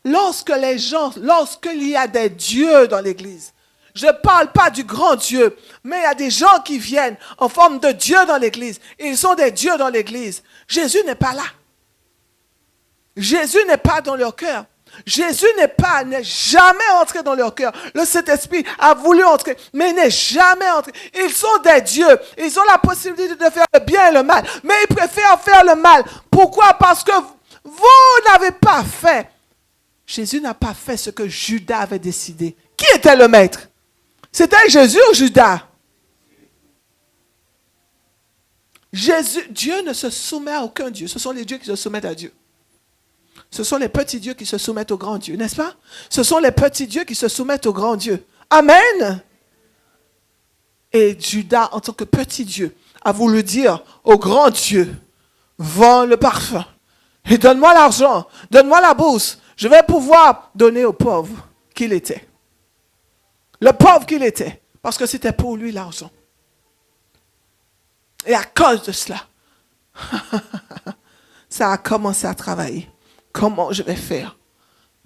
Lorsqu'il y a des dieux dans l'Église, je ne parle pas du grand Dieu, mais il y a des gens qui viennent en forme de Dieu dans l'Église. Ils sont des dieux dans l'Église. Jésus n'est pas là. Jésus n'est pas dans leur cœur. Jésus n'est jamais entré dans leur cœur. Le Saint-Esprit a voulu entrer, mais il n'est jamais entré. Ils sont des dieux. Ils ont la possibilité de faire le bien et le mal, mais ils préfèrent faire le mal. Pourquoi? Parce que vous n'avez pas fait. Jésus n'a pas fait ce que Judas avait décidé. Qui était le maître? C'était Jésus ou Judas? Dieu ne se soumet à aucun Dieu. Ce sont les dieux qui se soumettent à Dieu. Ce sont les petits dieux qui se soumettent au grand Dieu, n'est-ce pas? Ce sont les petits dieux qui se soumettent au grand Dieu. Amen. Et Judas, en tant que petit Dieu, a voulu dire au grand Dieu, vends le parfum et donne-moi l'argent, donne-moi la bourse. Je vais pouvoir donner au pauvre qu'il était. Le pauvre qu'il était, parce que c'était pour lui l'argent. Et à cause de cela, ça a commencé à travailler. Comment je vais faire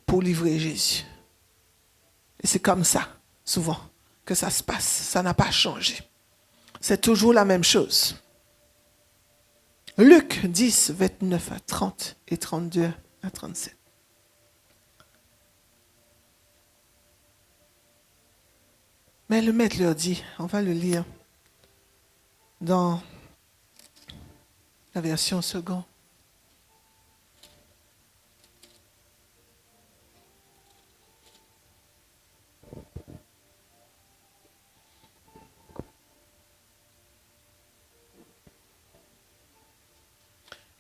pour livrer Jésus? Et c'est comme ça, souvent, que ça se passe. Ça n'a pas changé. C'est toujours la même chose. Luc 10, 29 à 30 et 32 à 37. Mais le maître leur dit, on va le lire dans la version seconde.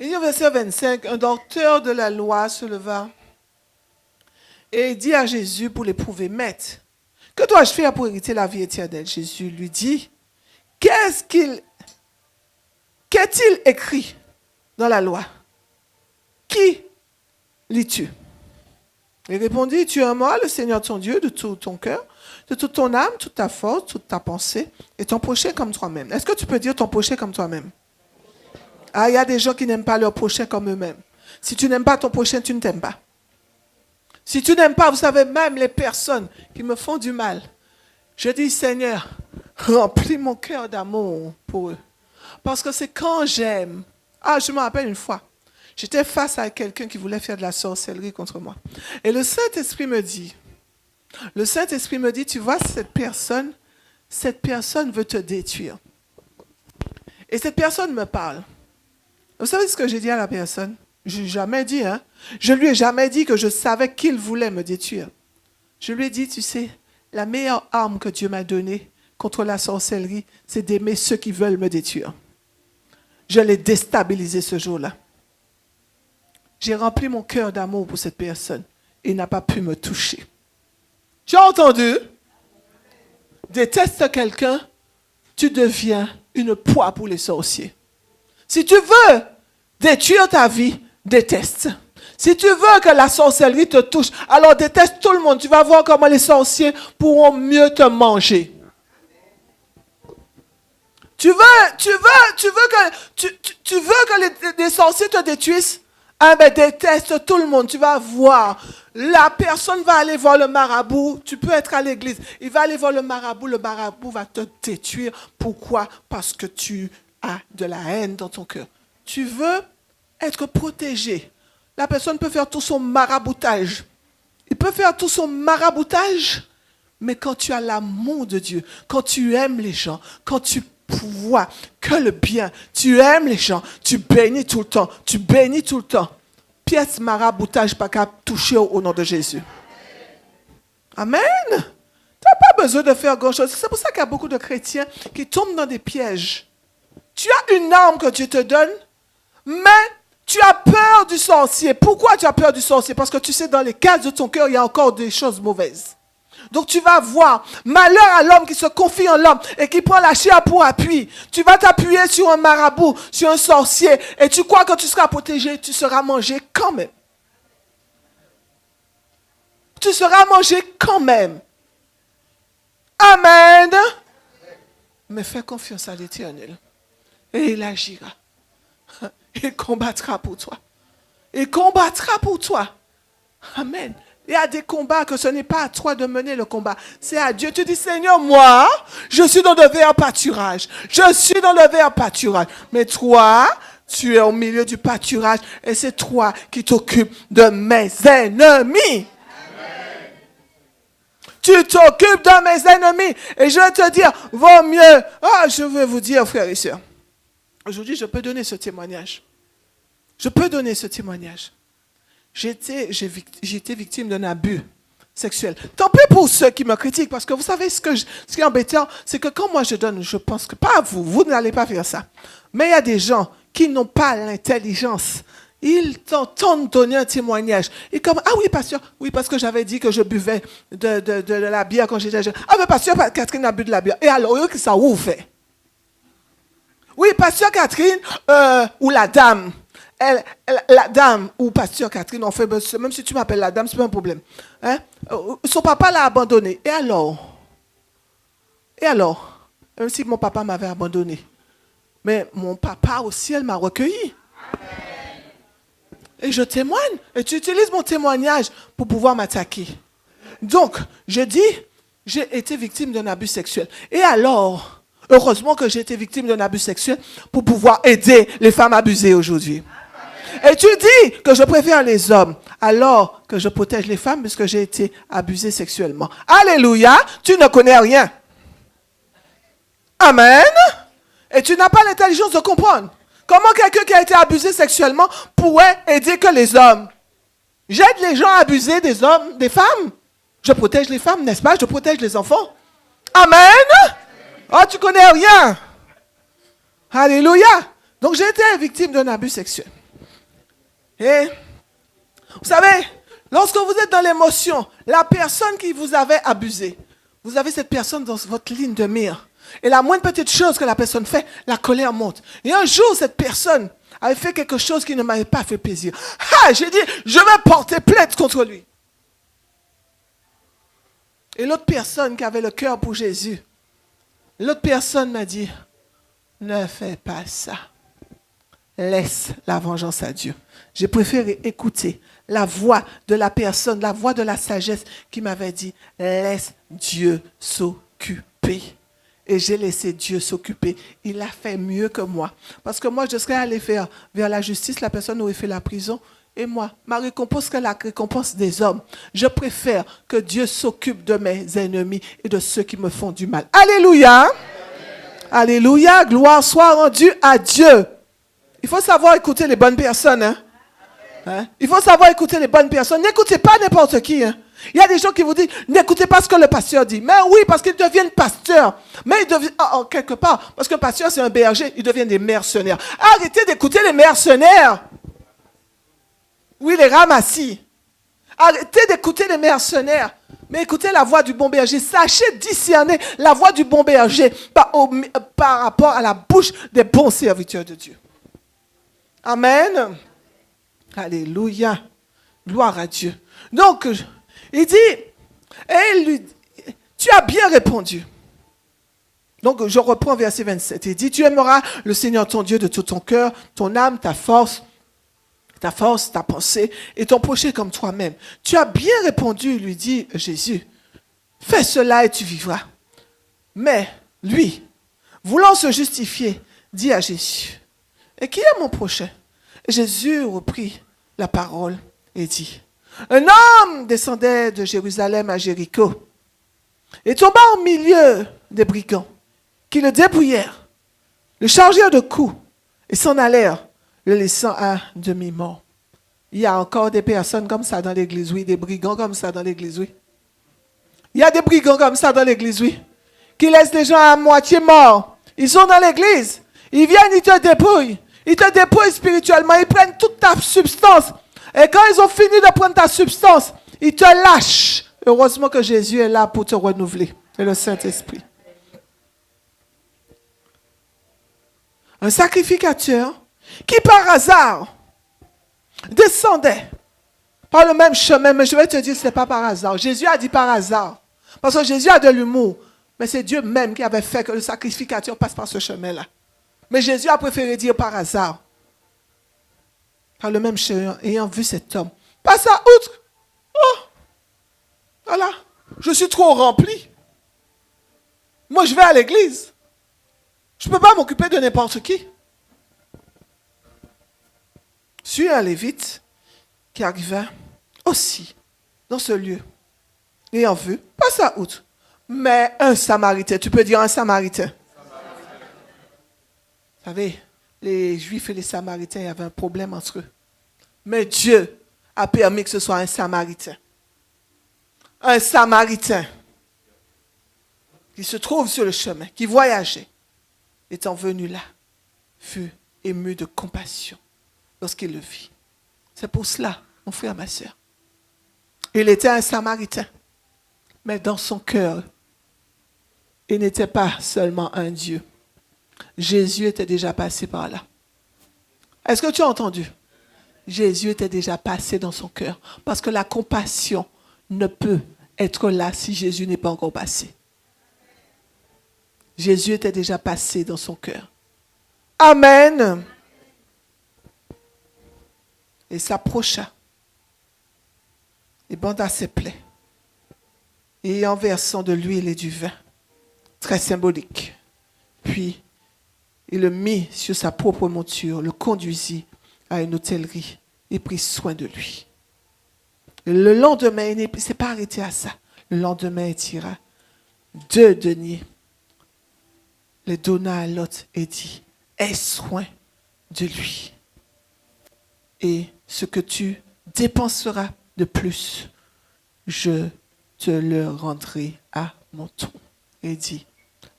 Il dit au verset 25, un docteur de la loi se leva et dit à Jésus pour l'éprouver, Maître, que dois-je faire pour hériter la vie éternelle? Jésus lui dit, qu'est-il écrit dans la loi? Qui lis-tu? Il répondit, tu aimeras le Seigneur ton Dieu de tout ton cœur, de toute ton âme, toute ta force, toute ta pensée, et ton prochain comme toi-même. Est-ce que tu peux dire ton prochain comme toi-même? Ah, il y a des gens qui n'aiment pas leur prochain comme eux-mêmes. Si tu n'aimes pas ton prochain, tu ne t'aimes pas. Si tu n'aimes pas, vous savez, même les personnes qui me font du mal, je dis, Seigneur, remplis mon cœur d'amour pour eux. Parce que c'est quand j'aime. Ah, je me rappelle une fois, j'étais face à quelqu'un qui voulait faire de la sorcellerie contre moi. Et le Saint-Esprit me dit, tu vois, cette personne veut te détruire. Et cette personne me parle. Vous savez ce que j'ai dit à la personne? Je lui ai jamais dit, hein. Je lui ai jamais dit que je savais qu'il voulait me détruire. Je lui ai dit, tu sais, la meilleure arme que Dieu m'a donnée contre la sorcellerie, c'est d'aimer ceux qui veulent me détruire. Je l'ai déstabilisé ce jour-là. J'ai rempli mon cœur d'amour pour cette personne. Et il n'a pas pu me toucher. Tu as entendu? Déteste quelqu'un, tu deviens une proie pour les sorciers. Si tu veux détruire ta vie, déteste. Si tu veux que la sorcellerie te touche, alors déteste tout le monde. Tu vas voir comment les sorciers pourront mieux te manger. Tu veux que les sorciers te détruisent? Ah ben déteste tout le monde. Tu vas voir. La personne va aller voir le marabout. Tu peux être à l'église. Il va aller voir le marabout va te détruire. Pourquoi? Parce que tu as de la haine dans ton cœur. Tu veux être protégé. La personne peut faire tout son maraboutage. Il peut faire tout son maraboutage, mais quand tu as l'amour de Dieu, quand tu aimes les gens, quand tu vois que le bien, tu aimes les gens, tu bénis tout le temps. Pièce maraboutage pas qu'à toucher au nom de Jésus. Amen. Tu n'as pas besoin de faire grand-chose. C'est pour ça qu'il y a beaucoup de chrétiens qui tombent dans des pièges. Tu as une arme que Dieu te donne, mais tu as peur du sorcier. Pourquoi tu as peur du sorcier? Parce que tu sais, dans les cases de ton cœur, il y a encore des choses mauvaises. Donc tu vas voir, malheur à l'homme qui se confie en l'homme et qui prend la chair pour appui. Tu vas t'appuyer sur un marabout, sur un sorcier, et tu crois que tu seras protégé, tu seras mangé quand même. Tu seras mangé quand même. Amen. Mais fais confiance à l'Éternel et il agira. Il combattra pour toi. Il combattra pour toi. Amen. Il y a des combats que ce n'est pas à toi de mener le combat. C'est à Dieu. Tu dis, Seigneur, moi, je suis dans le vert pâturage. Je suis dans le vert pâturage. Mais toi, tu es au milieu du pâturage et c'est toi qui t'occupes de mes ennemis. Amen. Tu t'occupes de mes ennemis. Et je vais te dire, vaut mieux. Je vais vous dire, frères et sœurs. Aujourd'hui, je peux donner ce témoignage. J'ai été victime d'un abus sexuel. Tant pis pour ceux qui me critiquent, parce que vous savez, ce qui est embêtant, c'est que quand moi je donne, je pense que, pas vous n'allez pas faire ça. Mais il y a des gens qui n'ont pas l'intelligence. Ils t'entendent donner un témoignage. Et comme, oui, pasteur, oui, parce que j'avais dit que je buvais de la bière quand j'étais jeune. Mais pasteur, Catherine a bu de la bière. Et alors, ça où fait? Oui, pasteur Catherine, ou la dame. La dame ou pasteur Catherine, on fait, même si tu m'appelles la dame, c'est pas un problème. Hein? Son papa l'a abandonné. Et alors? Même si mon papa m'avait abandonné. Mais mon papa au ciel m'a recueilli. Amen. Et je témoigne. Et tu utilises mon témoignage pour pouvoir m'attaquer. Donc, je dis, j'ai été victime d'un abus sexuel. Et alors, heureusement que j'ai été victime d'un abus sexuel pour pouvoir aider les femmes abusées aujourd'hui. Et tu dis que je préfère les hommes alors que je protège les femmes puisque j'ai été abusé sexuellement. Alléluia, tu ne connais rien. Amen. Et tu n'as pas l'intelligence de comprendre. Comment quelqu'un qui a été abusé sexuellement pourrait aider que les hommes? J'aide les gens à abuser des hommes, des femmes. Je protège les femmes, n'est-ce pas? Je protège les enfants. Amen. Tu connais rien. Alléluia. Donc j'ai été victime d'un abus sexuel. Et vous savez, lorsque vous êtes dans l'émotion, la personne qui vous avait abusé, vous avez cette personne dans votre ligne de mire. Et la moindre petite chose que la personne fait, la colère monte. Et un jour, cette personne avait fait quelque chose qui ne m'avait pas fait plaisir. J'ai dit, je vais porter plainte contre lui. Et l'autre personne qui avait le cœur pour Jésus, l'autre personne m'a dit, ne fais pas ça. Laisse la vengeance à Dieu. J'ai préféré écouter la voix de la personne, la voix de la sagesse qui m'avait dit, laisse Dieu s'occuper. Et j'ai laissé Dieu s'occuper. Il a fait mieux que moi. Parce que moi, je serais allé faire vers la justice, la personne aurait fait la prison. Et moi, ma récompense serait la récompense des hommes. Je préfère que Dieu s'occupe de mes ennemis et de ceux qui me font du mal. Alléluia. Amen. Alléluia. Gloire soit rendue à Dieu. Il faut savoir écouter les bonnes personnes. Il faut savoir écouter les bonnes personnes. N'écoutez pas n'importe qui. Il y a des gens qui vous disent, n'écoutez pas ce que le pasteur dit. Mais oui, parce qu'ils deviennent pasteurs. Mais ils deviennent, quelque part, parce que le pasteur c'est un berger, ils deviennent des mercenaires. Arrêtez d'écouter les mercenaires. Oui, les ramassis. Arrêtez d'écouter les mercenaires. Mais écoutez la voix du bon berger. Sachez discerner la voix du bon berger par rapport à la bouche des bons serviteurs de Dieu. Amen. Alléluia. Gloire à Dieu. Donc, il dit, et il lui dit, tu as bien répondu. Donc, je reprends verset 27. Il dit, tu aimeras le Seigneur ton Dieu de tout ton cœur, ton âme, ta force, ta pensée et ton prochain comme toi-même. Tu as bien répondu, lui dit Jésus. Fais cela et tu vivras. Mais lui, voulant se justifier, dit à Jésus, et qui est mon prochain? Et Jésus reprit la parole et dit, un homme descendait de Jérusalem à Jéricho et tomba au milieu des brigands qui le dépouillèrent, le chargèrent de coups et s'en allèrent, le laissant à demi-mort. Il y a encore des personnes comme ça dans l'église, oui, des brigands comme ça dans l'église, oui. Il y a des brigands comme ça dans l'église, oui, qui laissent les gens à moitié morts. Ils sont dans l'église, ils viennent, ils te dépouillent spirituellement, ils prennent toute ta substance. Et quand ils ont fini de prendre ta substance, ils te lâchent. Heureusement que Jésus est là pour te renouveler. C'est le Saint-Esprit. Un sacrificateur qui par hasard descendait par le même chemin, mais je vais te dire, ce n'est pas par hasard. Jésus a dit par hasard, parce que Jésus a de l'humour, mais c'est Dieu même qui avait fait que le sacrificateur passe par ce chemin-là. Mais Jésus a préféré dire par hasard, par le même chemin, ayant vu cet homme. Passe à outre. Oh, voilà, je suis trop rempli. Moi, je vais à l'église. Je ne peux pas m'occuper de n'importe qui. Suis un Lévite qui arriva aussi dans ce lieu, ayant vu, passe à outre, mais un Samaritain, tu peux dire un Samaritain. Vous savez, les Juifs et les Samaritains, il y avait un problème entre eux. Mais Dieu a permis que ce soit un Samaritain. Un Samaritain qui se trouve sur le chemin, qui voyageait, étant venu là, fut ému de compassion lorsqu'il le vit. C'est pour cela, mon frère, ma soeur. Il était un Samaritain, mais dans son cœur, il n'était pas seulement un Dieu. Jésus était déjà passé par là. Est-ce que tu as entendu? Jésus était déjà passé dans son cœur. Parce que la compassion ne peut être là si Jésus n'est pas encore passé. Jésus était déjà passé dans son cœur. Amen. Et s'approcha et banda ses plaies. Et en versant de l'huile et du vin, très symbolique. Puis, il le mit sur sa propre monture, le conduisit à une hôtellerie et prit soin de lui. Et le lendemain, il ne s'est pas arrêté à ça. Le lendemain, il tira 2 deniers, les donna à l'autre et dit, aie soin de lui. Et ce que tu dépenseras de plus, je te le rendrai à mon tour. Et dit,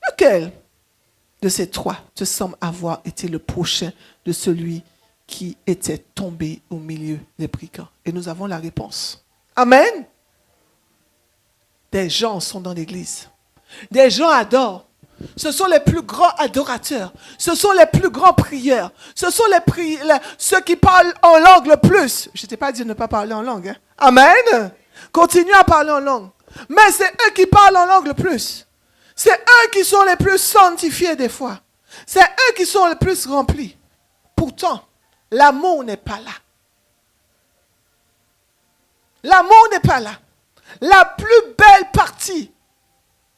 lequel de ces 3 te semble avoir été le prochain de celui qui était tombé au milieu des brigands? Et nous avons la réponse. Amen. Des gens sont dans l'église. Des gens adorent. Ce sont les plus grands adorateurs. Ce sont les plus grands prieurs. Ce sont ceux qui parlent en langue le plus. Je ne t'ai pas dit de ne pas parler en langue. Hein? Amen. Continue à parler en langue. Mais c'est eux qui parlent en langue le plus. C'est eux qui sont les plus sanctifiés des fois. C'est eux qui sont les plus remplis. Pourtant, l'amour n'est pas là. L'amour n'est pas là. La plus belle partie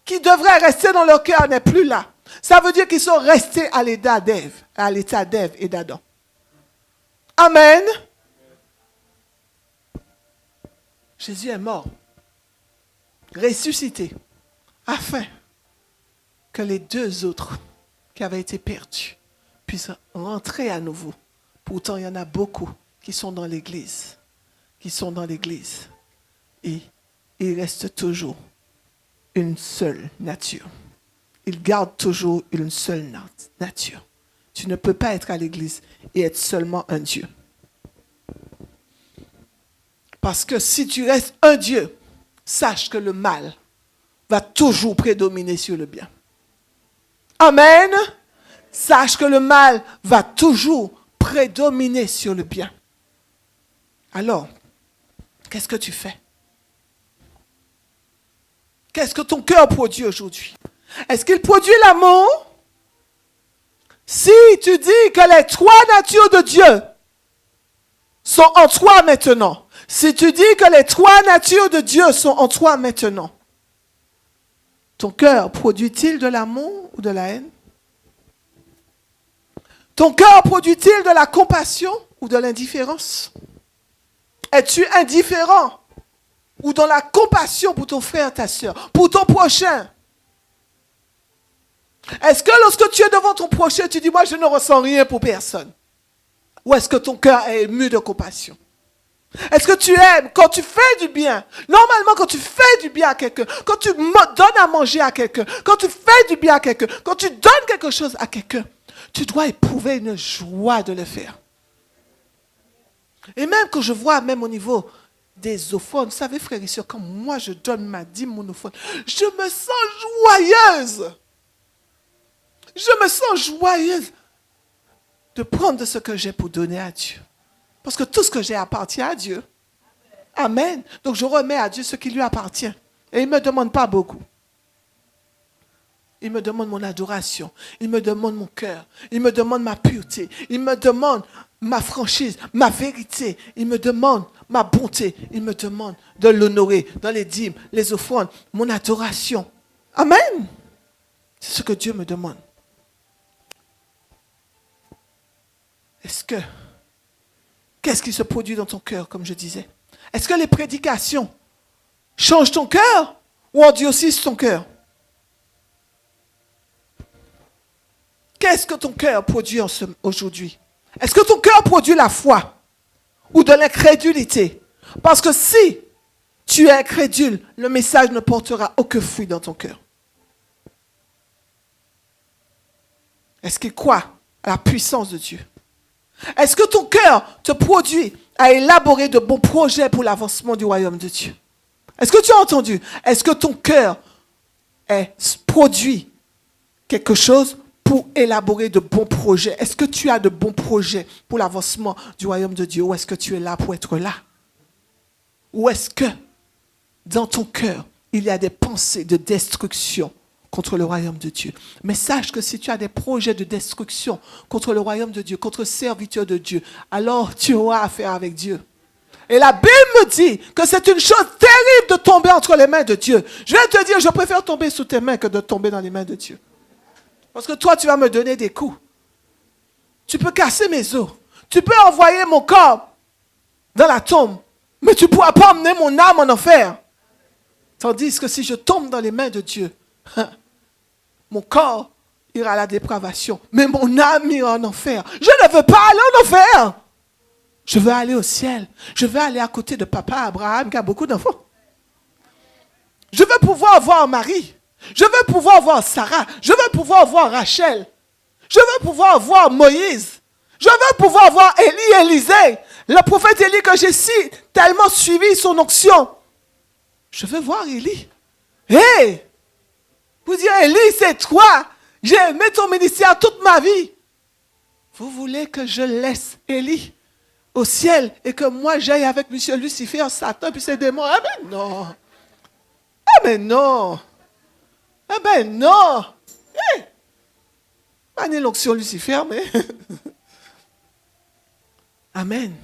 qui devrait rester dans leur cœur n'est plus là. Ça veut dire qu'ils sont restés à l'état d'Ève et d'Adam. Amen. Jésus est mort, ressuscité, afin que les 2 autres qui avaient été perdus puissent rentrer à nouveau. Pourtant, il y en a beaucoup qui sont dans l'église, et il reste toujours une seule nature. Il garde toujours une seule nature. Tu ne peux pas être à l'église et être seulement un Dieu. Parce que si tu restes un Dieu, sache que le mal va toujours prédominer sur le bien. Amen. Sache que le mal va toujours prédominer sur le bien. Alors, qu'est-ce que tu fais? Qu'est-ce que ton cœur produit aujourd'hui? Est-ce qu'il produit l'amour? Si tu dis que les trois natures de Dieu sont en toi maintenant, si tu dis que les trois natures de Dieu sont en toi maintenant, ton cœur produit-il de l'amour ou de la haine? Ton cœur produit-il de la compassion ou de l'indifférence? Es-tu indifférent ou dans la compassion pour ton frère, ta soeur, pour ton prochain? Est-ce que lorsque tu es devant ton prochain, tu dis, moi je ne ressens rien pour personne? Ou est-ce que ton cœur est ému de compassion? Est-ce que tu aimes quand tu fais du bien? Normalement, quand tu fais du bien à quelqu'un, quand tu donnes à manger à quelqu'un, quand tu fais du bien à quelqu'un, quand tu donnes quelque chose à quelqu'un, tu dois éprouver une joie de le faire. Et même quand je vois, même au niveau des offrandes, vous savez, frères et sœurs, quand moi je donne ma dîme, mon offrande, je me sens joyeuse. Je me sens joyeuse de prendre de ce que j'ai pour donner à Dieu. Parce que tout ce que j'ai appartient à Dieu. Amen. Donc je remets à Dieu ce qui lui appartient. Et il ne me demande pas beaucoup. Il me demande mon adoration. Il me demande mon cœur. Il me demande ma pureté. Il me demande ma franchise, ma vérité. Il me demande ma bonté. Il me demande de l'honorer dans les dîmes, les offrandes, mon adoration. Amen. C'est ce que Dieu me demande. Qu'est-ce qui se produit dans ton cœur, comme je disais? Est-ce que les prédications changent ton cœur ou endurcissent ton cœur? Qu'est-ce que ton cœur produit aujourd'hui? Est-ce que ton cœur produit la foi ou de l'incrédulité? Parce que si tu es incrédule, le message ne portera aucun fruit dans ton cœur. Est-ce qu'il croit à la puissance de Dieu? Est-ce que ton cœur te produit à élaborer de bons projets pour l'avancement du royaume de Dieu? Est-ce que tu as entendu? Est-ce que ton cœur produit quelque chose pour élaborer de bons projets? Est-ce que tu as de bons projets pour l'avancement du royaume de Dieu? Ou est-ce que tu es là pour être là? Ou est-ce que dans ton cœur, il y a des pensées de destruction contre le royaume de Dieu? Mais sache que si tu as des projets de destruction contre le royaume de Dieu, contre serviteur de Dieu, alors tu auras affaire avec Dieu. Et la Bible me dit que c'est une chose terrible de tomber entre les mains de Dieu. Je vais te dire, je préfère tomber sous tes mains que de tomber dans les mains de Dieu. Parce que toi, tu vas me donner des coups. Tu peux casser mes os. Tu peux envoyer mon corps dans la tombe. Mais tu ne pourras pas emmener mon âme en enfer. Tandis que si je tombe dans les mains de Dieu, mon corps ira à la dépravation, mais mon âme ira en enfer. Je ne veux pas aller en enfer. Je veux aller au ciel. Je veux aller à côté de papa Abraham qui a beaucoup d'enfants. Je veux pouvoir voir Marie. Je veux pouvoir voir Sarah. Je veux pouvoir voir Rachel. Je veux pouvoir voir Moïse. Je veux pouvoir voir Élie, Élisée. Le prophète Élie que j'ai tellement suivi son onction. Je veux voir Élie. Hé! Vous dire, Élie, c'est toi. J'ai aimé ton ministère toute ma vie. Vous voulez que je laisse Élie au ciel et que moi j'aille avec monsieur Lucifer, Satan, puis ses démons? Ah ben non. Ah ben non. Ah ben non. Hey. Pas une l'onction Lucifer, mais... Amen.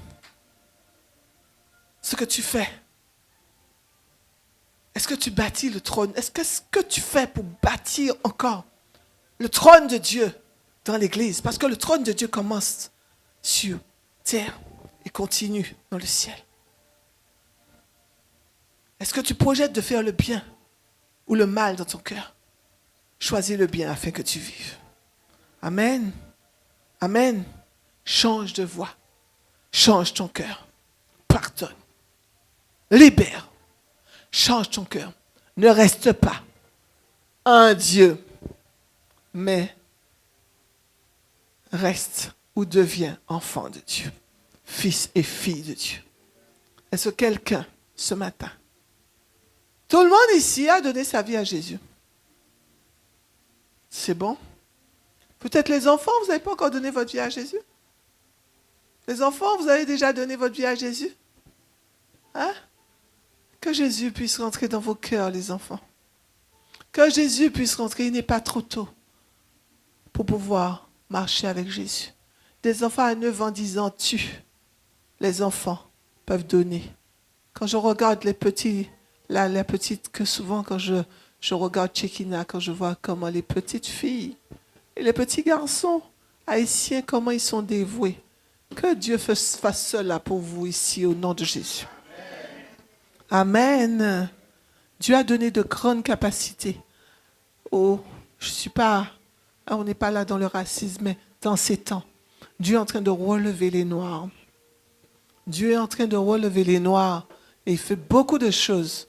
Ce que tu fais. Est-ce que tu bâtis le trône? Est-ce que tu fais pour bâtir encore le trône de Dieu dans l'église? Parce que le trône de Dieu commence sur terre et continue dans le ciel. Est-ce que tu projettes de faire le bien ou le mal dans ton cœur? Choisis le bien afin que tu vives. Amen. Amen. Change de voie. Change ton cœur. Pardonne. Libère. Change ton cœur. Ne reste pas un Dieu, mais reste ou deviens enfant de Dieu, fils et fille de Dieu. Est-ce que quelqu'un, ce matin, Tout le monde ici a donné sa vie à Jésus. C'est bon. Peut-être les enfants, vous n'avez pas encore donné votre vie à Jésus? Les enfants, vous avez déjà donné votre vie à Jésus? Hein? Que Jésus puisse rentrer dans vos cœurs, les enfants. Que Jésus puisse rentrer. Il n'est pas trop tôt pour pouvoir marcher avec Jésus. Des enfants à 9 ans, 10 ans tuent. Les enfants peuvent donner. Quand je regarde les petits, la petite, que souvent quand je regarde Chekina, quand je vois comment les petites filles et les petits garçons haïtiens, comment ils sont dévoués. Que Dieu fasse cela pour vous ici, au nom de Jésus. Amen. Dieu a donné de grandes capacités. Oh, on n'est pas là dans le racisme, mais dans ces temps, Dieu est en train de relever les Noirs. Dieu est en train de relever les Noirs et il fait beaucoup de choses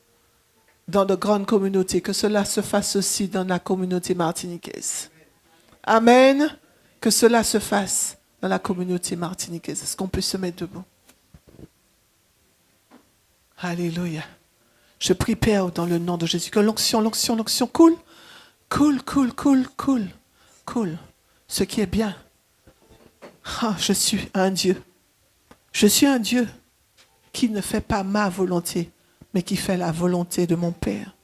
dans de grandes communautés. Que cela se fasse aussi dans la communauté martiniquaise. Amen. Que cela se fasse dans la communauté martiniquaise. Est-ce qu'on peut se mettre debout? Alléluia. Je prie, Père, dans le nom de Jésus, que l'onction coule. Coule. Ce qui est bien. Je suis un Dieu. Je suis un Dieu qui ne fait pas ma volonté, mais qui fait la volonté de mon Père.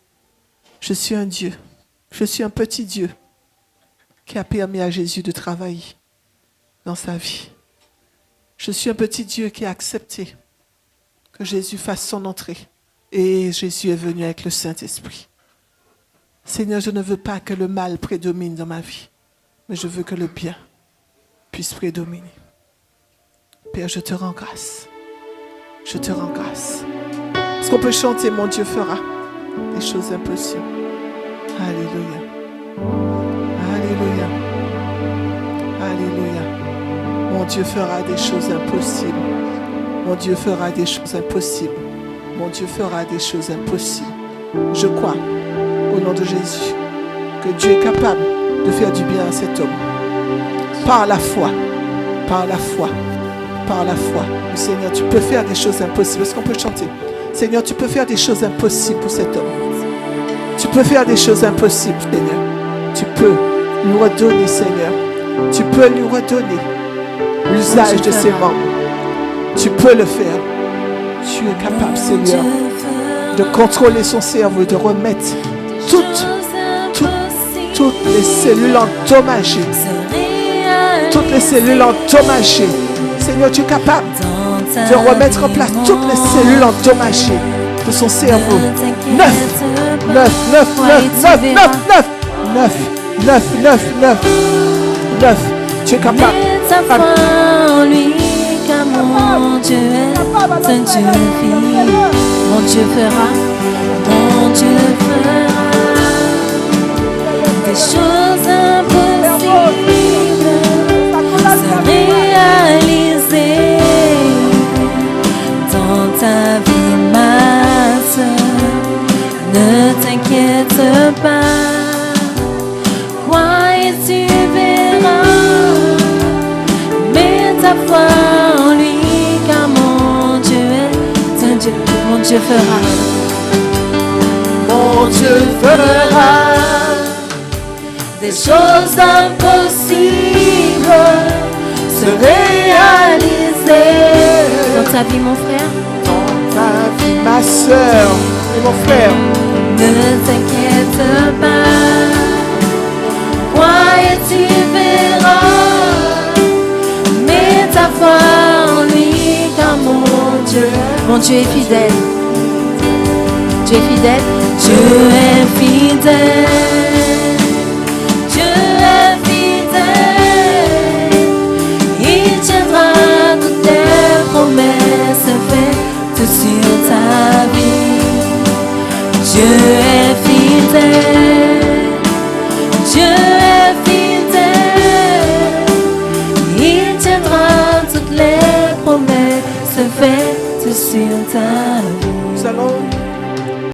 Je suis un Dieu. Je suis un petit Dieu qui a permis à Jésus de travailler dans sa vie. Je suis un petit Dieu qui a accepté que Jésus fasse son entrée. Et Jésus est venu avec le Saint-Esprit. Seigneur, je ne veux pas que le mal prédomine dans ma vie, mais je veux que le bien puisse prédominer. Père, je te rends grâce. Je te rends grâce. Est-ce qu'on peut chanter « Mon Dieu fera des choses impossibles ». Alléluia. Alléluia. Alléluia. Mon Dieu fera des choses impossibles. Mon Dieu fera des choses impossibles. Mon Dieu fera des choses impossibles. Je crois, au nom de Jésus, que Dieu est capable de faire du bien à cet homme. Par la foi. Par la foi. Par la foi. Seigneur, tu peux faire des choses impossibles. Est-ce qu'on peut chanter? Seigneur, tu peux faire des choses impossibles pour cet homme. Tu peux faire des choses impossibles, Seigneur. Tu peux lui redonner, Seigneur. Tu peux lui redonner l'usage de ses membres. Tu peux le faire. Tu es capable, Seigneur, de contrôler son cerveau et de remettre toutes les cellules endommagées. Toutes les cellules endommagées. Seigneur, tu es capable de remettre en place toutes les cellules endommagées de son cerveau. 9. Tu es capable. Mon Dieu est un Dieu fidèle. Mon Dieu fera des choses impossibles se réaliser dans ta vie, ma sœur. Ne t'inquiète pas, crois et tu verras. Mets ta foi en lui, car mon Dieu est un Dieu. Mon Dieu fera. Mon Dieu fera des choses impossibles se réaliser dans ta vie, mon frère. Dans ta vie, ma soeur et mon frère. Ne t'inquiète pas, crois et tu verras. Mets ta foi en lui, car mon Dieu est fidèle. Dieu est fidèle. Dieu est fidèle. Dieu est fidèle. Il tiendra toutes les promesses faites sur ta vie. Dieu est fidèle. Dieu est fidèle. Il tiendra toutes les promesses faites sur ta vie. Nous allons